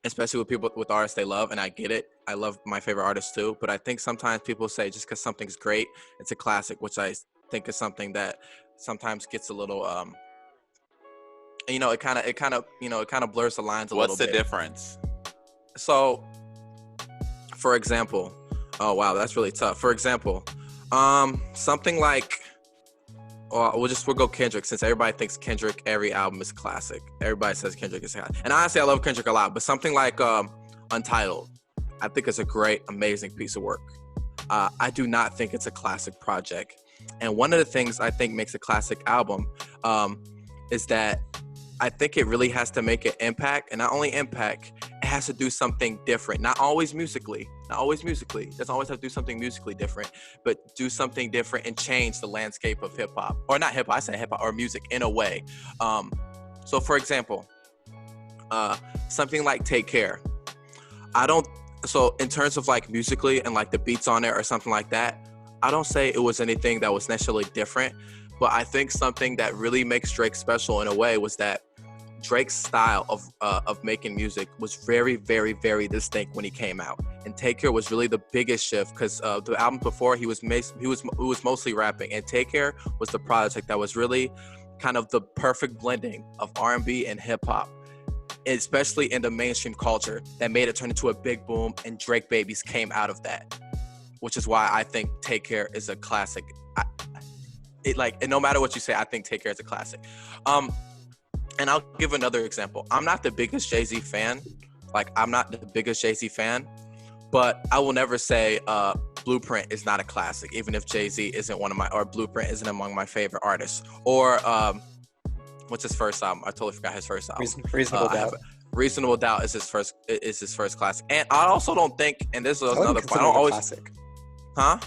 especially with artists they love, and I get it. I love my favorite artists too, but I think sometimes people say just because something's great, it's a classic, which I think is something that sometimes gets a little it kind of blurs the lines a little bit. What's the difference? So for example, oh wow, that's really tough. For example, something like we'll go Kendrick, since everybody thinks Kendrick, every album is classic. Everybody says Kendrick is classic. And honestly, I love Kendrick a lot, but something like Untitled, I think it's a great, amazing piece of work. I do not think it's a classic project. And one of the things I think makes a classic album is that I think it really has to make an impact, and not only impact, it has to do something different. Not always musically. It doesn't always have to do something musically different, but do something different and change the landscape of hip hop, or not hip hop. I say hip hop or music in a way. So, for example, something like "Take Care." So in terms of like musically and like the beats on it or something like that, I don't say it was anything that was necessarily different, but I think something that really makes Drake special in a way was that Drake's style of making music was very, very, very distinct when he came out. And Take Care was really the biggest shift, because the album before he was mostly rapping, and Take Care was the project that was really kind of the perfect blending of R&B and hip hop, especially in the mainstream culture, that made it turn into a big boom, and Drake babies came out of that, which is why I think Take Care is a classic. And no matter what you say, I think Take Care is a classic. And I'll give another example. I'm not the biggest Jay-Z fan. But I will never say Blueprint is not a classic, even if Jay-Z isn't or Blueprint isn't among my favorite artists. Or what's his first album? I totally forgot his first album. Reasonable Doubt. Reasonable Doubt is his first classic. And I also don't think, and this is another point, I don't always classic. Huh?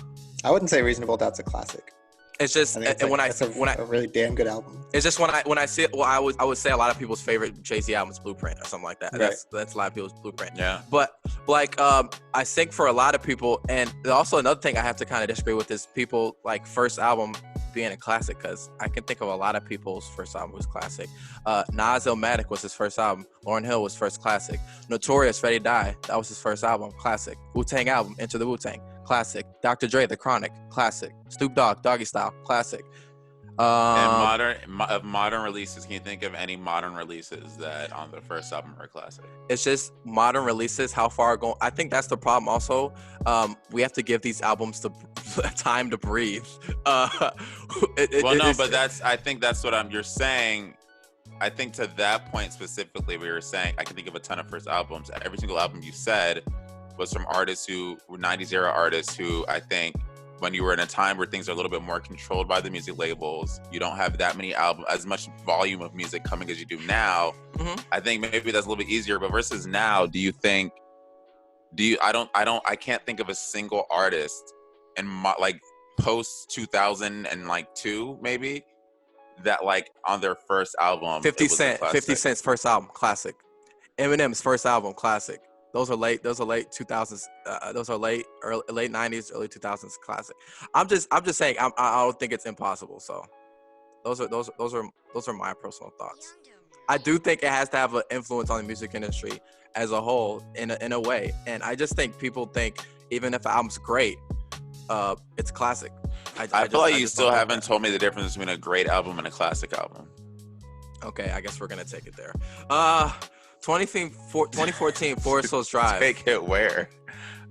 I wouldn't say Reasonable Doubt's a classic. It's just, I think it's a really damn good album. It's just when I see it, well, I would say a lot of people's favorite Jay-Z album is Blueprint or something like that. Right. That's a lot of people's Blueprint. Yeah. But like, I think for a lot of people, and also another thing I have to kind of disagree with is people like first album being a classic, because I can think of a lot of people's first album was classic. Nas Illmatic was his first album. Lauryn Hill was first classic. Notorious, Ready to Die, that was his first album, classic. Wu-Tang album, Enter the Wu-Tang, classic. Dr. Dre, The Chronic, classic. Snoop Dogg, Doggy Style, classic. And modern releases, can you think of any modern releases that on the first album are classic? It's just modern releases, how far going. I think that's the problem also. We have to give these albums the time to breathe. I think that's what you're saying. I think to that point specifically, we were saying, I can think of a ton of first albums. Every single album you said was from artists who were 90s era artists who I think, when you were in a time where things are a little bit more controlled by the music labels, you don't have that many as much volume of music coming as you do now. Mm-hmm. I think maybe that's a little bit easier, but versus now, I can't think of a single artist in like post 2002 maybe that like on their first album. 50 Cent's first album, classic. Eminem's first album, classic. Those are late 2000s. Those are late 90s, early 2000s classic. I'm just saying. I don't think it's impossible. So, those are my personal thoughts. I do think it has to have an influence on the music industry as a whole, in a way. And I just think people think even if an album's great, it's classic. I feel like you still haven't told me the difference between a great album and a classic album. Okay, I guess we're gonna take it there. 2014 Forest Hills Drive. Take it where?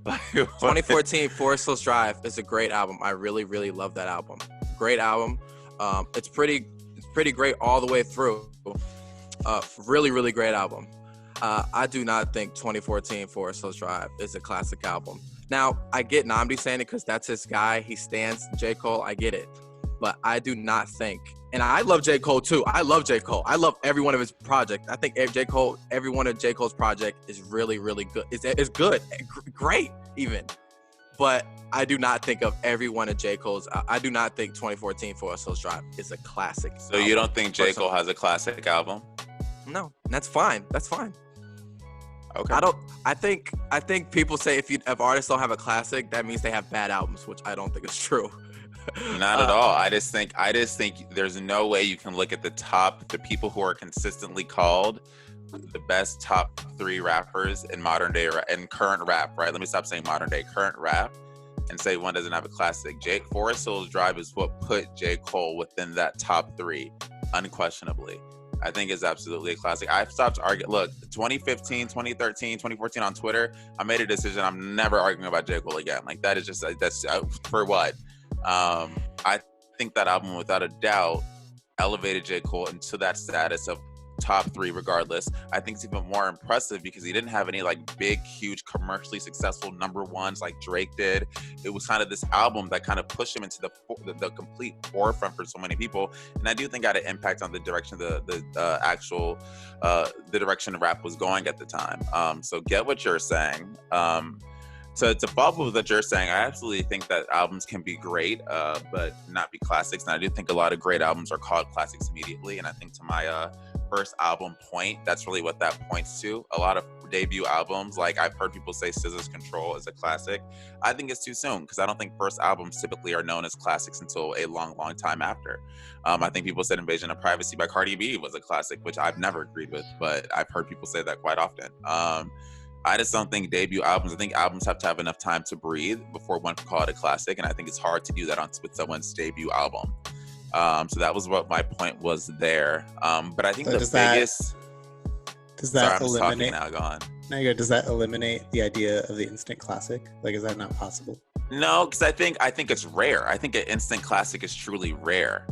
2014 Forest Hills Drive is a great album. I really, really love that album. Great album. It's pretty great all the way through. Really, really great album. I do not think 2014 Forest Hills Drive is a classic album. Now, I get Nnamdi saying it because that's his guy. He stands J. Cole. I get it. But I do not think, and I love J. Cole too. I love J. Cole. I love every one of his projects. I think every one of J. Cole's project is really, really good. It's good, great even. But I do not think of every one of J. Cole's. I do not think 2014 Forest Hills Drive is a classic. So album. You don't think J. Cole has a classic album? No, that's fine. That's fine. Okay. I think people say if artists don't have a classic, that means they have bad albums, which I don't think is true. Not at all. I just think there's no way you can look at the people who are consistently called the best top 3 rappers in modern day and current rap, right? Let me stop saying modern day, current rap, and say one doesn't have a classic. Forest Hills Drive is what put J. Cole within that top 3, unquestionably. I think it's absolutely a classic. I've stopped arguing. Look, 2015, 2013, 2014 on Twitter, I made a decision. I'm never arguing about J. Cole again. Like, that is just, that's for what? I think that album, without a doubt, elevated J. Cole into that status of top 3 regardless. I think it's even more impressive because he didn't have any like big, huge, commercially successful #1s like Drake did. It was kind of this album that kind of pushed him into the complete forefront for so many people, and I do think had an impact on the direction the actual the direction rap was going at the time. So get what you're saying. To follow with what you're saying, I absolutely think that albums can be great, but not be classics. And I do think a lot of great albums are called classics immediately. And I think to my first album point, that's really what that points to. A lot of debut albums, like I've heard people say Scissors Control is a classic. I think it's too soon because I don't think first albums typically are known as classics until a long, long time after. I think people said Invasion of Privacy by Cardi B was a classic, which I've never agreed with, but I've heard people say that quite often. I just don't think debut albums, I think albums have to have enough time to breathe before one can call it a classic. And I think it's hard to do that with someone's debut album. So that was what my point was there. But I think so the biggest... Does that eliminate... Now, go on. Does that eliminate the idea of the instant classic? Like, is that not possible? No, because I think it's rare. I think an instant classic is truly rare.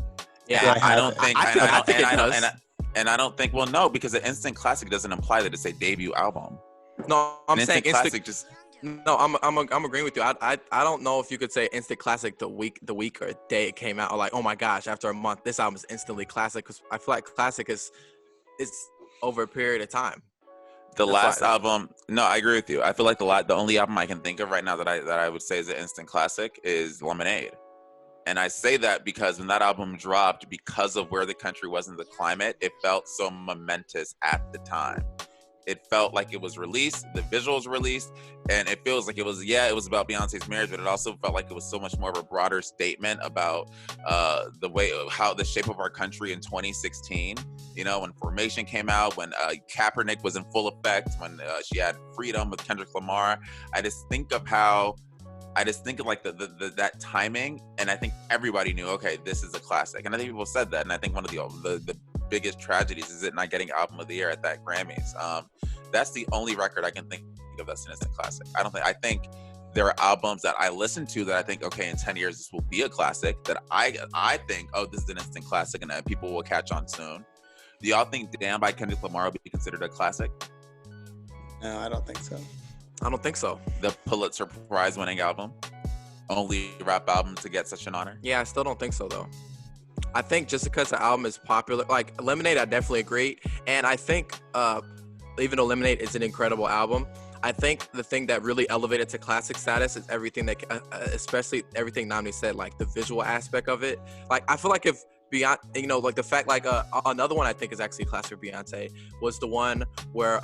Yeah, I don't think... I don't think... Well, no, because an instant classic doesn't imply that it's a debut album. No, I'm saying classic just. No, I'm agreeing with you. I don't know if you could say instant classic the week or day it came out, or like, oh my gosh, after a month this album is instantly classic, because I feel like classic is over a period of time. The last album, no, I agree with you. I feel like the only album I can think of right now that I would say is an instant classic is Lemonade. And I say that because when that album dropped, because of where the country was in the climate, it felt so momentous at the time. It felt like it was released, the visuals released, and it feels like it was about Beyonce's marriage, but it also felt like it was so much more of a broader statement about the shape of our country in 2016. You know, when Formation came out, when Kaepernick was in full effect, when she had Freedom with Kendrick Lamar. I just think of like that timing, and I think everybody knew, okay, this is a classic. And I think people said that, and I think one of the biggest tragedies is it not getting Album of the Year at that Grammys. That's the only record I can think of that's an instant classic. I think there are albums that I listen to that I think, okay, in 10 years this will be a classic, that I think, oh, this is an instant classic and that people will catch on soon. Do y'all think Damn by Kendrick Lamar will be considered a classic? No, I don't think so. I don't think so. The Pulitzer Prize winning album? Only rap album to get such an honor? Yeah, I still don't think so though. I think just because the album is popular, like Lemonade, I definitely agree. And I think even though Lemonade is an incredible album, I think the thing that really elevated to classic status is everything that, especially everything Nnamdi said, like the visual aspect of it. Like, I feel like if Beyonce, you know, like the fact, like another one I think is actually a classic for Beyonce was the one where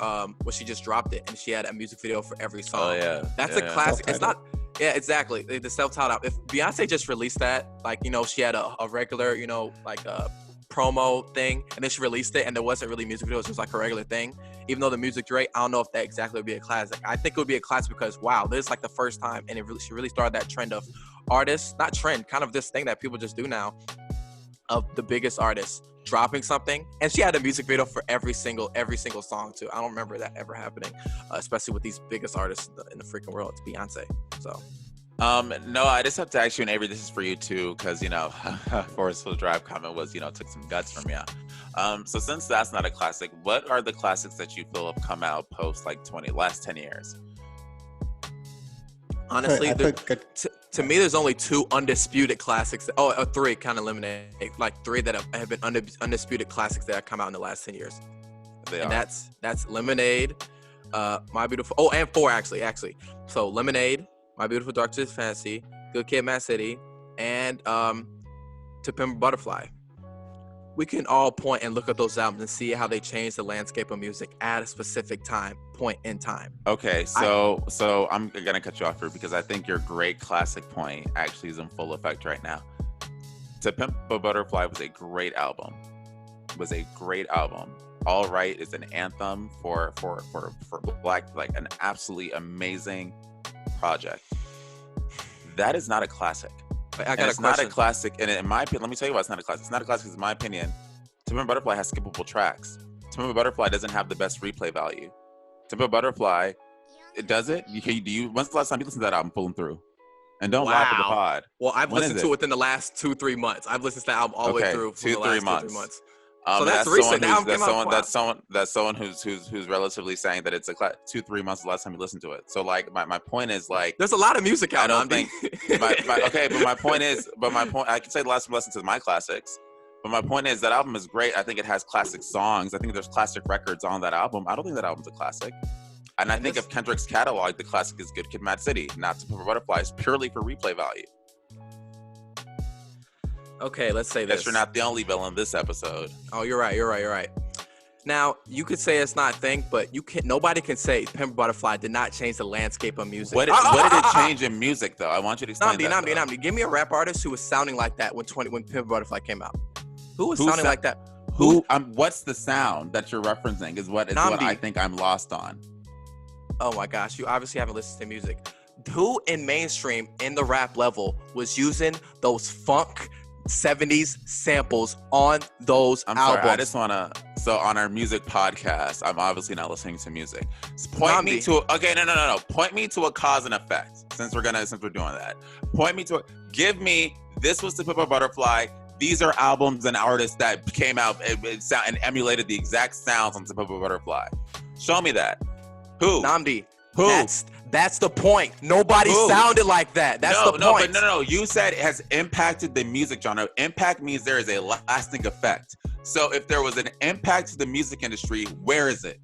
she just dropped it and she had a music video for every song. Oh yeah, that's a classic. It's not. Yeah, exactly. The self-titled album. If Beyonce just released that, like, you know, she had a regular, you know, like a promo thing, and then she released it, and there wasn't really music videos, it was like a regular thing. Even though the music's great, I don't know if that exactly would be a classic. I think it would be a classic because, wow, this is like the first time, and she really started that trend of artists, not trend, kind of this thing that people just do now, of the biggest artists dropping something, and she had a music video for every single song too. I don't remember that ever happening, especially with these biggest artists in the freaking world. It's Beyonce. So no, I just have to ask you, and Avery, this is for you too, because, you know, Forest Hill Drive comment was, you know, took some guts from you. So since that's not a classic, what are the classics that you feel have come out post like last 10 years? Honestly, to me, there's only 2 undisputed classics. Oh, 3, kind of eliminate, like 3 that have been undisputed classics that have come out in the last 10 years. That's Lemonade, My Beautiful. Oh, and 4 actually. So Lemonade, My Beautiful Dark Twisted Fantasy, Good Kid, Mad City, and To Pimp a Butterfly. We can all point and look at those albums and see how they changed the landscape of music at a specific point in time. Okay, so I'm gonna cut you off here because I think your great classic point actually is in full effect right now. To Pimp a Butterfly was a great album. All Right is an anthem for Black, like an absolutely amazing project. That is not a classic. It's not a classic, and in my opinion, let me tell you why it's not a classic. It's not a classic because, in my opinion, To Pimp a Butterfly has skippable tracks. To Pimp a Butterfly doesn't have the best replay value. To Pimp a Butterfly, it does it. When's the last time you listened to that album full and through? And don't laugh at the pod. Well, I've listened to it within the last 2-3 months. I've listened to the album all the way through. 2-3 months. So that's recent. That's someone who's relatively saying that it's 2-3 months the last time you listened to it. So like my point is like there's a lot of music out. I don't think. But my point I can say the last time I listened to my classics. But my point is that album is great. I think it has classic songs. I think there's classic records on that album. I don't think that album's a classic. And I think of Kendrick's catalog, the classic is Good Kid, Mad City, not To Pimp a Butterfly, purely for replay value. Okay, let's say this. Guess you're not the only villain this episode. Oh, you're right. Now, you could say it's not Think, but nobody can say Pimp a Butterfly did not change the landscape of music. What did it change in music, though? I want you to explain that. Nnamdi, give me a rap artist who was sounding like that when Pimp a Butterfly came out. Who was sounding like that? What's the sound that you're referencing is what I think I'm lost on. Oh my gosh, you obviously haven't listened to music. Who in mainstream in the rap level was using those funk 70s samples on those albums? Sorry, I just wanna. So on our music podcast, I'm obviously not listening to music. Point me to a cause and effect. Since we're doing that, give me this was To Pimp a Butterfly. These are albums and artists that came out and emulated the exact sounds on To Pimp a Butterfly. Show me that. Who? Nnamdi. Who? That's the point. Nobody sounded like that. That's the point. No. You said it has impacted the music genre. Impact means there is a lasting effect. So if there was an impact to the music industry, where is it?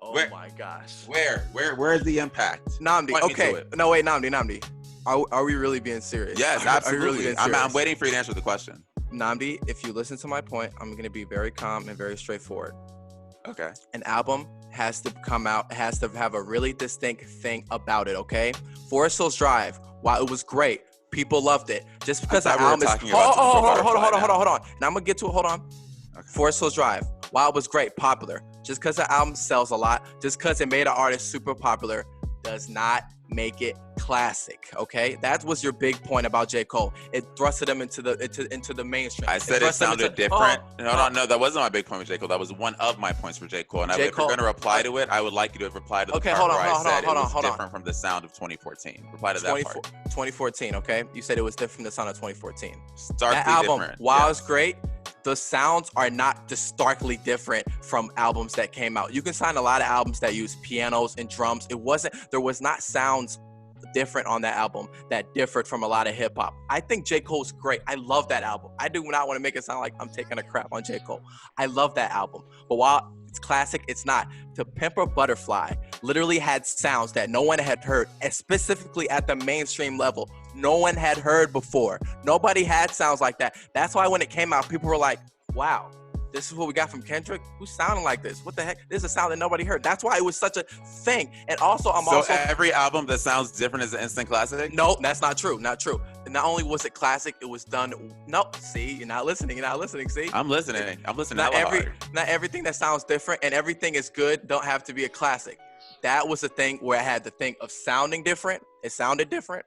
Oh my gosh. Where is the impact? Nnamdi. Okay. No, wait, Nnamdi. Are we really being serious? Yes, absolutely. I'm waiting for you to answer the question. Nnamdi, if you listen to my point, I'm going to be very calm and very straightforward. Okay. An album has to come out, has to have a really distinct thing about it, okay? Forest Hills Drive, while it was great, people loved it. Just because the album is... Hold on. And I'm going to get to it. Hold on. Okay. Forest Hills Drive, while it was great, popular. Just because the album sells a lot, just because it made an artist super popular, does not make it classic, okay? That was your big point about J. Cole. It thrusted him into the mainstream. I said it sounded different. No, that wasn't my big point with J. Cole. That was one of my points for J. Cole. And if you're going to reply to it, I would like you to reply to the part where I said it was different from the sound of 2014. Reply to that part. 2014, okay? You said it was different from the sound of 2014. Starkly that album, different. While it's great, the sounds are not just starkly different from albums that came out. You can find a lot of albums that use pianos and drums. There was not sounds different on that album that differed from a lot of hip hop. I think J. Cole's great. I love that album. I do not want to make it sound like I'm taking a crap on J. Cole. I love that album. But while it's classic, it's not. To Pimp a Butterfly literally had sounds that no one had heard, and specifically at the mainstream level. No one had heard before. Nobody had sounds like that. That's why when it came out, people were like, wow, this is what we got from Kendrick? Who's sounding like this? What the heck? This is a sound that nobody heard. That's why it was such a thing. And also, every album that sounds different is an instant classic? No, that's not true. Not true. And not only was it classic, it was done. Nope. See, you're not listening. See? I'm listening. Not everything that sounds different and everything is good don't have to be a classic. That was the thing where I had to think of sounding different. It sounded different.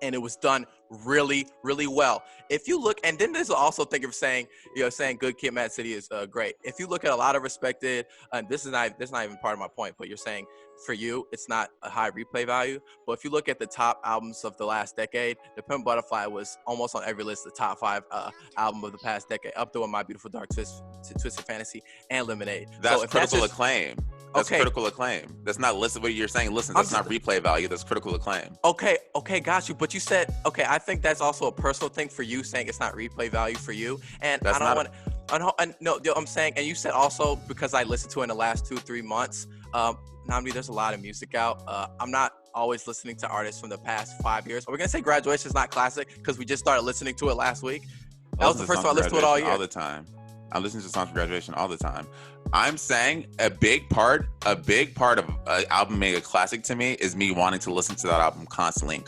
And it was done really, really well. If you look, and then there's also think of saying Good Kid, Mad City is great. If you look at a lot of respected, this is not even part of my point, but you're saying for you, it's not a high replay value. But if you look at the top albums of the last decade, The Pimp Butterfly was almost on every list, the top 5 album of the past decade, up there with My Beautiful Dark Twisted Fantasy and Lemonade. That's critical acclaim. That's critical acclaim. That's not listen. What you're saying, listen, that's not replay value. That's critical acclaim. Okay, got you. But you said, I think that's also a personal thing for you, saying it's not replay value for you. And that's I don't want. No, I'm saying, and you said also because I listened to it in the last 2-3 months. Nnamdi, there's a lot of music out. I'm not always listening to artists from the past 5 years. We're gonna say Graduation is not classic because we just started listening to it last week. That was the first time I listened to it all year. All the time. I'm listening to songs from Graduation all the time. I'm saying a big part of an album being a classic to me is me wanting to listen to that album constantly.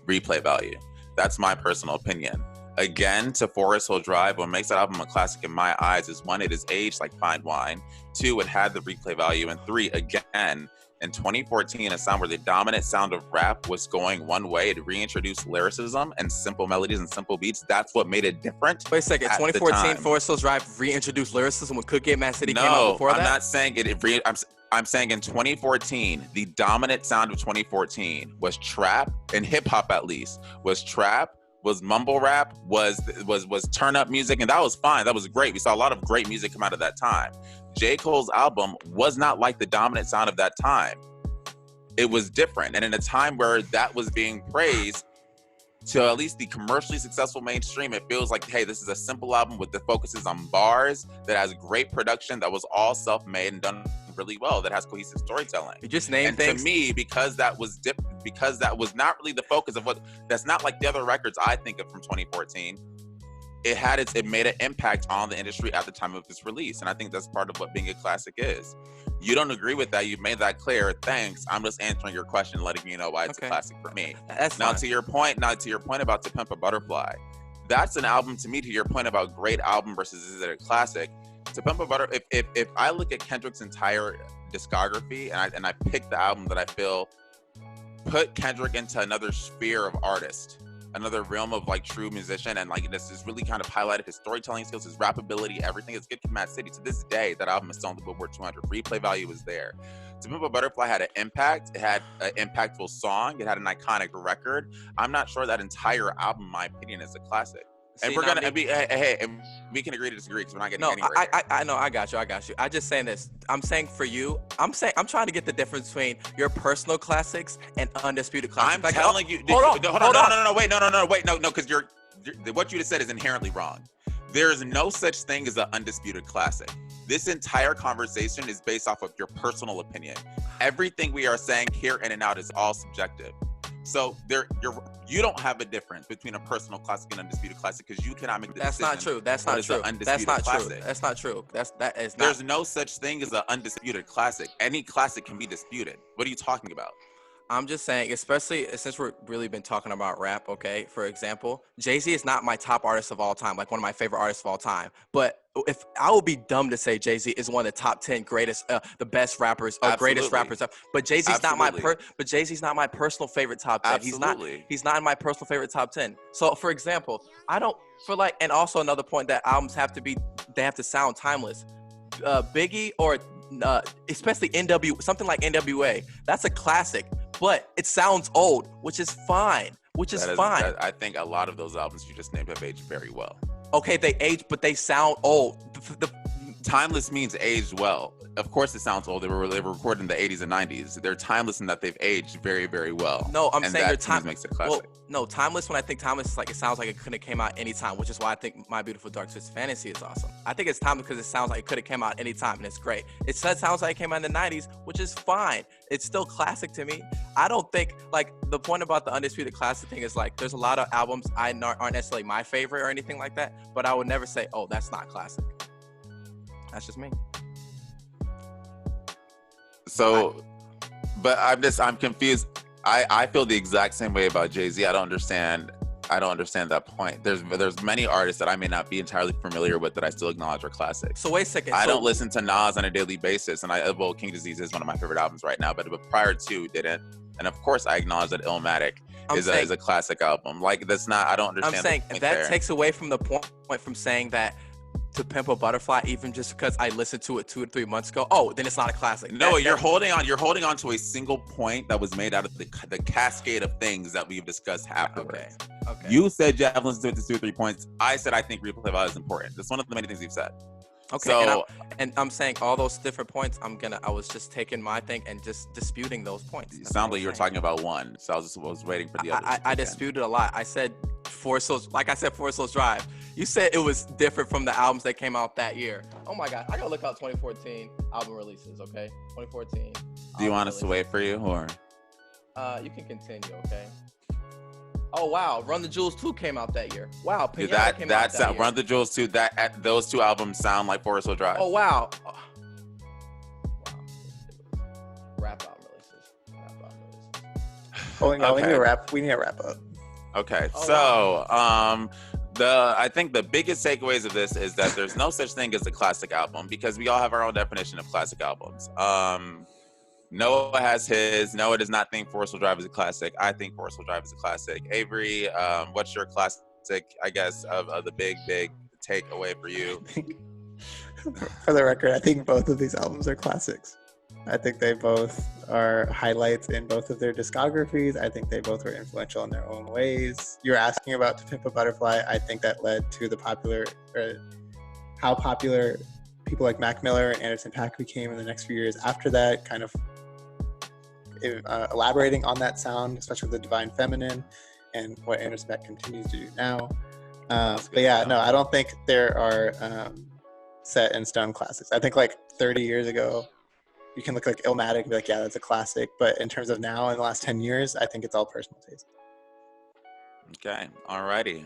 Replay value. That's my personal opinion. Again, to Forest Hill Drive, what makes that album a classic in my eyes is 1, it is aged like fine wine. 2, it had the replay value. And 3, again, in 2014, a sound where the dominant sound of rap was going one way. It reintroduced lyricism and simple melodies and simple beats. That's what made it different. Wait a second. 2014, Forest Hills Drive reintroduced lyricism when Good Kid, Mad City came out before that? No, I'm not saying it. I'm saying in 2014, the dominant sound of 2014 was trap, and hip hop at least was trap, was mumble rap, was turn up music, and that was fine. That was great. We saw a lot of great music come out of that time. J. Cole's album was not like the dominant sound of that time. It was different, and in a time where that was being praised to at least the commercially successful mainstream, it feels like, hey, this is a simple album with the focuses on bars, that has great production, that was all self-made and done really well, that has cohesive storytelling. You just named things. To me, because that was not really the focus of that's not like the other records I think of from 2014. It made an impact on the industry at the time of its release, and I think that's part of what being a classic is. You don't agree with that. You've made that clear. Thanks. I'm just answering your question, letting you know why it's a classic for me. That's now fine. to your point about To Pimp a Butterfly, that's an album to me. To your point about great album versus is it a classic? To Pimp a Butterfly. If I look at Kendrick's entire discography and I pick the album that I feel put Kendrick into another sphere of artist, another realm of like true musician, and like this is really kind of highlighted his storytelling skills, his rap ability, everything. It's Good Kid, Mad City. To this day, that album is still on the Billboard 200. Replay value is there. To Pimp a Butterfly had an impact. It had an impactful song. It had an iconic record. I'm not sure that entire album, in my opinion, is a classic. And we're gonna be and we can agree to disagree because we're not getting anywhere. I know, I got you. I just saying this. I'm saying for you, I'm trying to get the difference between your personal classics and undisputed classics. I'm telling you. Hold on. Wait, because what you just said is inherently wrong. There is no such thing as an undisputed classic. This entire conversation is based off of your personal opinion. Everything we are saying here in and out is all subjective. So you don't have a difference between a personal classic and undisputed classic because you cannot make the decision. That's not true. That's not true. That's not true. That is not. There's no such thing as an undisputed classic. Any classic can be disputed. What are you talking about? I'm just saying, especially since we're really been talking about rap, okay? For example, Jay-Z is not my top artist of all time, like one of my favorite artists of all time. But if I would be dumb to say Jay-Z is one of the top 10 greatest, the best rappers, or greatest rappers. But Jay-Z's not my personal favorite top 10. Absolutely. He's not in my personal favorite top 10. So, for example, and also another point that albums have to sound timeless. Biggie or especially something like NWA, that's a classic. But it sounds old, which is fine. I think a lot of those albums you just named have aged very well. Okay, they age, but they sound old. Timeless means aged well. Of course it sounds old. They were recorded in the 80s and 90s. They're timeless in that they've aged very, very well. No, I'm saying that makes it classic. Well, no, timeless, when I think timeless, it's like it sounds like it could have came out anytime, which is why I think My Beautiful Dark Twisted Fantasy is awesome. I think it's timeless because it sounds like it could have came out anytime, and it's great. It sounds like it came out in the 90s, which is fine. It's still classic to me. I don't think, like, the point about the undisputed classic thing is, like, there's a lot of albums aren't necessarily my favorite or anything like that, but I would never say, oh, that's not classic. That's just me. So, but I'm confused. I feel the exact same way about Jay-Z. I don't understand that point. There's many artists that I may not be entirely familiar with that I still acknowledge are classics. So wait a second. I don't listen to Nas on a daily basis, and King Disease is one of my favorite albums right now, but prior to didn't. And of course, I acknowledge that Illmatic is a classic album. Like that's not. I don't understand. I'm saying that takes away from the point from saying that To Pimp a Butterfly, even just because I listened to it 2 or 3 months ago, then it's not a classic. No, you're holding on to a single point that was made out of the cascade of things that we've discussed afterwards. Okay. You said you have listened to it to 2 or 3 points. I said I think replay value is important. That's one of the many things you've said. Okay, so, and I'm saying all those different points. I was just taking my thing and just disputing those points. It sounded like you were talking about one, so I was waiting for the other. I disputed a lot. I said Forest Hills Drive. You said it was different from the albums that came out that year. Oh my God, I gotta look out 2014 album releases. Okay, 2014. Do you want us to wait for you, or? You can continue. Okay. Oh wow, Run the Jewels 2 came out that year. Wow, Dude, that year. Run the Jewels 2. Those 2 albums sound like Forest Hill Drive. Oh wow. Rap album releases. We need to wrap up. Okay, I think the biggest takeaways of this is that there's no such thing as a classic album because we all have our own definition of classic albums. Noah has his. Noah does not think Forest Hill Drive is a classic. I think Forest Hill Drive is a classic. Avery, what's your classic, I guess, of the big takeaway for you? For the record, I think both of these albums are classics. I think they both are highlights in both of their discographies. I think they both were influential in their own ways. You're asking about To Pimp a Butterfly. I think that led to how popular people like Mac Miller and Anderson .Paak became in the next few years after that, kind of elaborating on that sound, especially the Divine Feminine and what Anderson .Paak continues to do now. But yeah, no, I don't think there are set in stone classics. I think like 30 years ago, you can look like Illmatic and be like, yeah, that's a classic. But in terms of now, in the last 10 years, I think it's all personal taste. Okay, alrighty.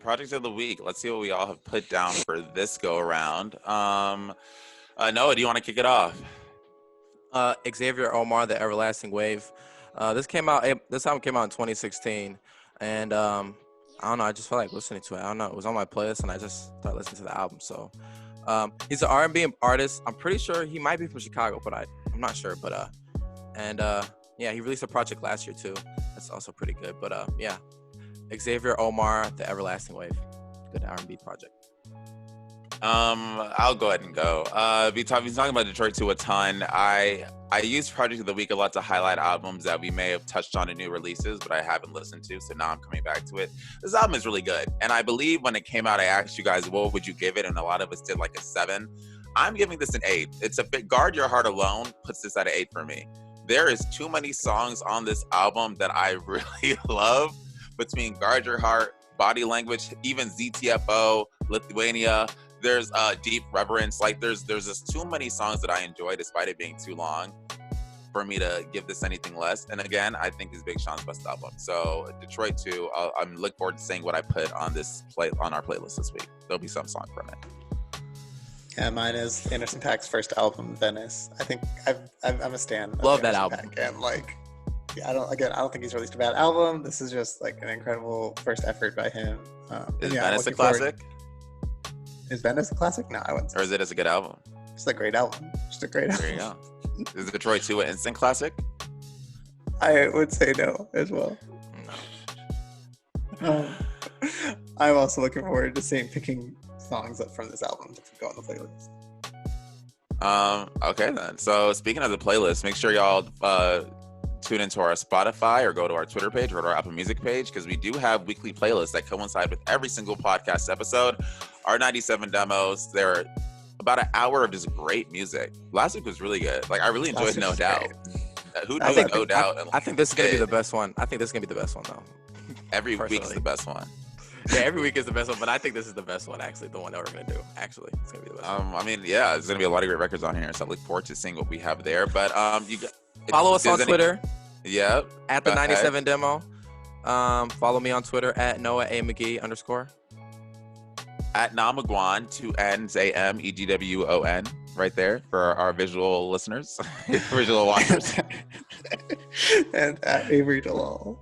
Project of the week. Let's see what we all have put down for this go around. Noah, do you want to kick it off? Xavier Omar, The Everlasting Wave. This album came out in 2016, and I don't know, I just felt like listening to it. I don't know, it was on my playlist, and I just started listening to the album. So he's an R&B artist. I'm pretty sure he might be from Chicago, but I'm not sure. But yeah, he released a project last year too. That's also pretty good. But yeah, Xavier Omar, The Everlasting Wave, good R&B project. I'll go ahead and go. We're talking about Detroit 2 a ton. I use Project of the Week a lot to highlight albums that we may have touched on in new releases, but I haven't listened to, so now I'm coming back to it. This album is really good, and I believe when it came out, I asked you guys, what would you give it, and a lot of us did like a 7. I'm giving this an 8. It's a bit, Guard Your Heart alone puts this at an 8 for me. There is too many songs on this album that I really love, between Guard Your Heart, Body Language, even ZTFO, Lithuania. There's Deep Reverence. Like there's just too many songs that I enjoy despite it being too long for me to give this anything less. And again, I think it's Big Sean's best album. So Detroit 2, I'm looking forward to seeing what I put on on our playlist this week. There'll be some song from it. Yeah, mine is Anderson .Paak's first album, Venice. I think I'm a stan. Love that album. .Paak, and like, yeah, I don't think he's released a bad album. This is just like an incredible first effort by him. Is Venice a classic? Is Venice a classic? No, I wouldn't say. Or is it as a good album? It's a great album. Just a great album. There you go. Is Detroit 2 an instant classic? I would say no as well. No. I'm also looking forward to picking songs up from this album to go on the playlist. Okay then. So speaking of the playlist, make sure y'all tune into our Spotify or go to our Twitter page or to our Apple Music page, because we do have weekly playlists that coincide with every single podcast episode. Our 97 demos, they're about an hour of just great music. Last week was really good. Like I really enjoyed No Doubt. Who knows No Doubt? I think this is gonna be the best one. I think this is gonna be the best one though. Every week is the best one. Yeah, every week is the best one, but I think this is the best one, actually, the one that we're going to do. Actually, it's going to be the best one. I mean, yeah, there's going to be a lot of great records on here, so I look forward to seeing what we have there. But follow us on Twitter. Yeah. At the 97 Demo. Follow me on Twitter at Noah A. McGee _ At Namagwan, 2 N's, AMEGWON, right there for our visual listeners, visual watchers. And at Avery Dalal.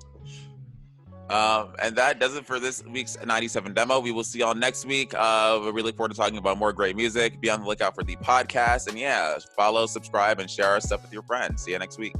And that does it for this week's 97 Demo. We will see y'all next week. We really look forward to talking about more great music. Be on the lookout for the podcast. And yeah, follow, subscribe, and share our stuff with your friends. See you next week.